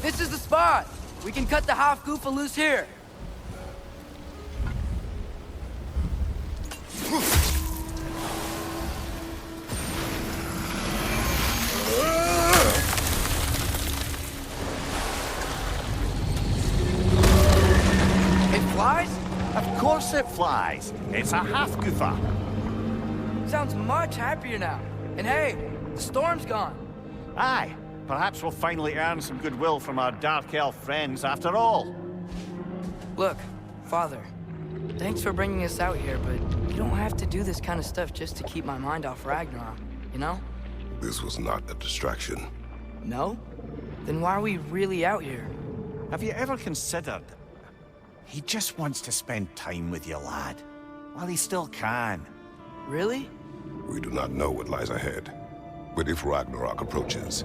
This is the spot! We can cut the Hafgufa loose here! It flies? Of course it flies. It's a Hafgufa. Sounds much happier now. And hey, the storm's gone. Aye. Perhaps we'll finally earn some goodwill from our Dark Elf friends after all. Look, Father, thanks for bringing us out here, but you don't have to do this kind of stuff just to keep my mind off Ragnarok, you know? This was not a distraction. No? Then why are we really out here? Have you ever considered... He just wants to spend time with you, lad. While he still can. Really? We do not know what lies ahead. But if Ragnarok approaches,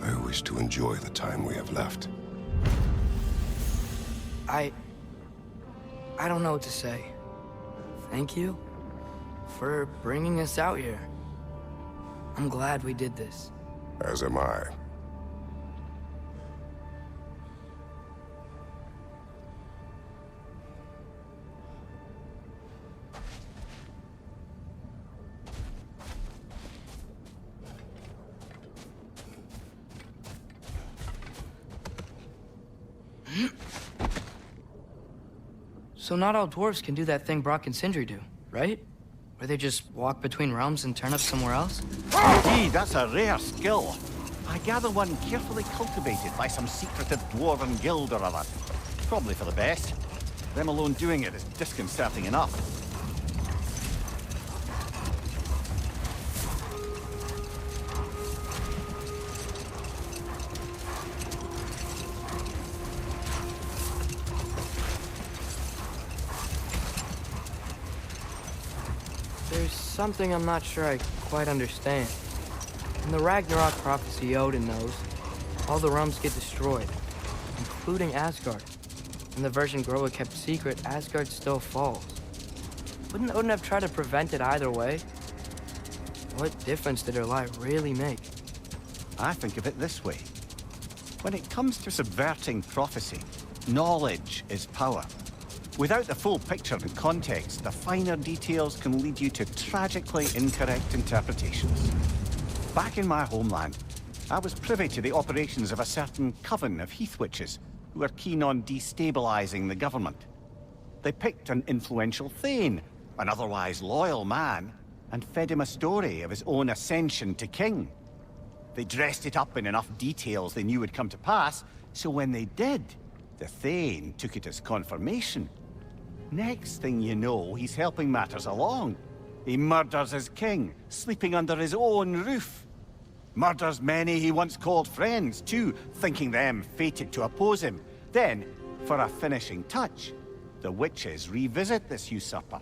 I wish to enjoy the time we have left. I don't know what to say. Thank you for bringing us out here. I'm glad we did this. As am I. So not all dwarves can do that thing Brock and Sindri do, right? Where they just walk between realms and turn up somewhere else? Indeed, that's a rare skill. I gather one carefully cultivated by some secretive dwarven guild or other. Probably for the best. Them alone doing it is disconcerting enough. There's something I'm not sure I quite understand. In the Ragnarok prophecy Odin knows, all the realms get destroyed, including Asgard. In the version Groa kept secret, Asgard still falls. Wouldn't Odin have tried to prevent it either way? What difference did her lie really make? I think of it this way. When it comes to subverting prophecy, knowledge is power. Without the full picture and context, the finer details can lead you to tragically incorrect interpretations. Back in my homeland, I was privy to the operations of a certain coven of heath witches who were keen on destabilizing the government. They picked an influential thane, an otherwise loyal man, and fed him a story of his own ascension to king. They dressed it up in enough details they knew would come to pass, so when they did, The Thane took it as confirmation. Next thing you know, he's helping matters along. He murders his king, sleeping under his own roof. Murders many he once called friends, too, thinking them fated to oppose him. Then, for a finishing touch, the witches revisit this usurper.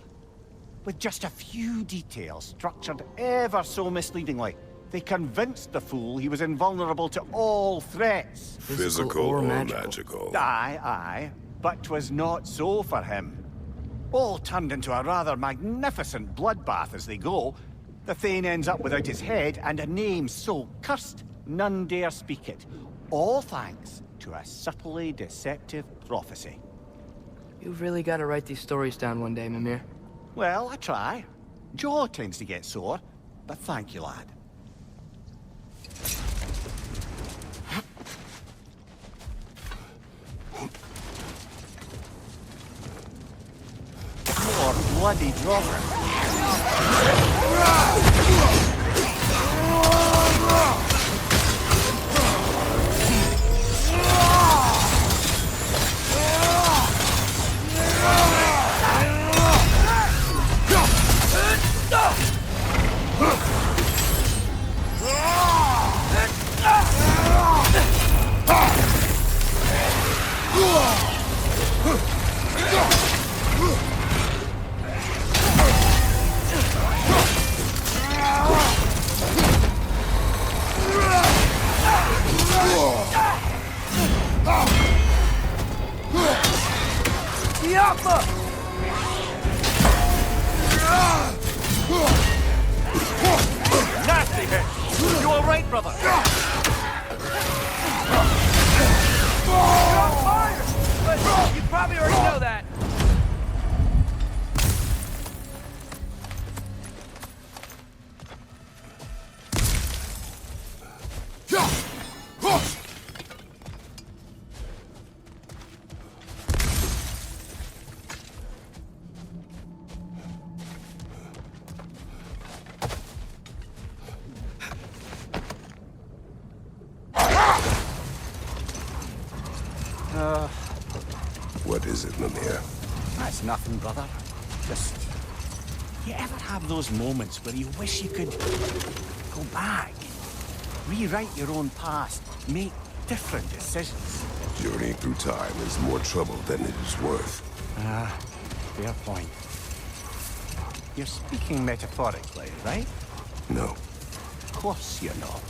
With just a few details structured ever so misleadingly, they convinced the fool he was invulnerable to all threats. Physical or magical? Aye, aye. But 'twas not so for him. All turned into a rather magnificent bloodbath as they go. The Thane ends up without his head and a name so cursed, none dare speak it. All thanks to a subtly deceptive prophecy. You've really got to write these stories down one day, Mimir. Well, I try. Jaw tends to get sore, but thank you, lad. More bloody Draugr. Nasty hit! You alright, brother? You're on fire! But you probably already know that. What is it, Mimir? That's nothing, brother. Just... You ever have those moments where you wish you could go back? Rewrite your own past, make different decisions. Journeying through time is more trouble than it is worth. Fair point. You're speaking metaphorically, right? No. Of course you're not.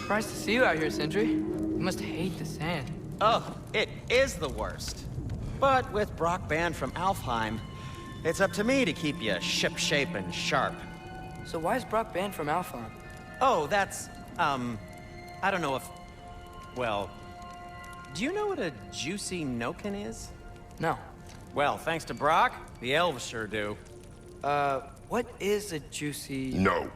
Surprised to see you out here, Sindri. You must hate the sand. Oh, it is the worst. But with Brock banned from Alfheim, it's up to me to keep you ship-shape and sharp. So why is Brock banned from Alfheim? Oh, that's, I don't know if... Well, do you know what a juicy noken is? No. Well, thanks to Brock, the Elves sure do. What is a juicy... No.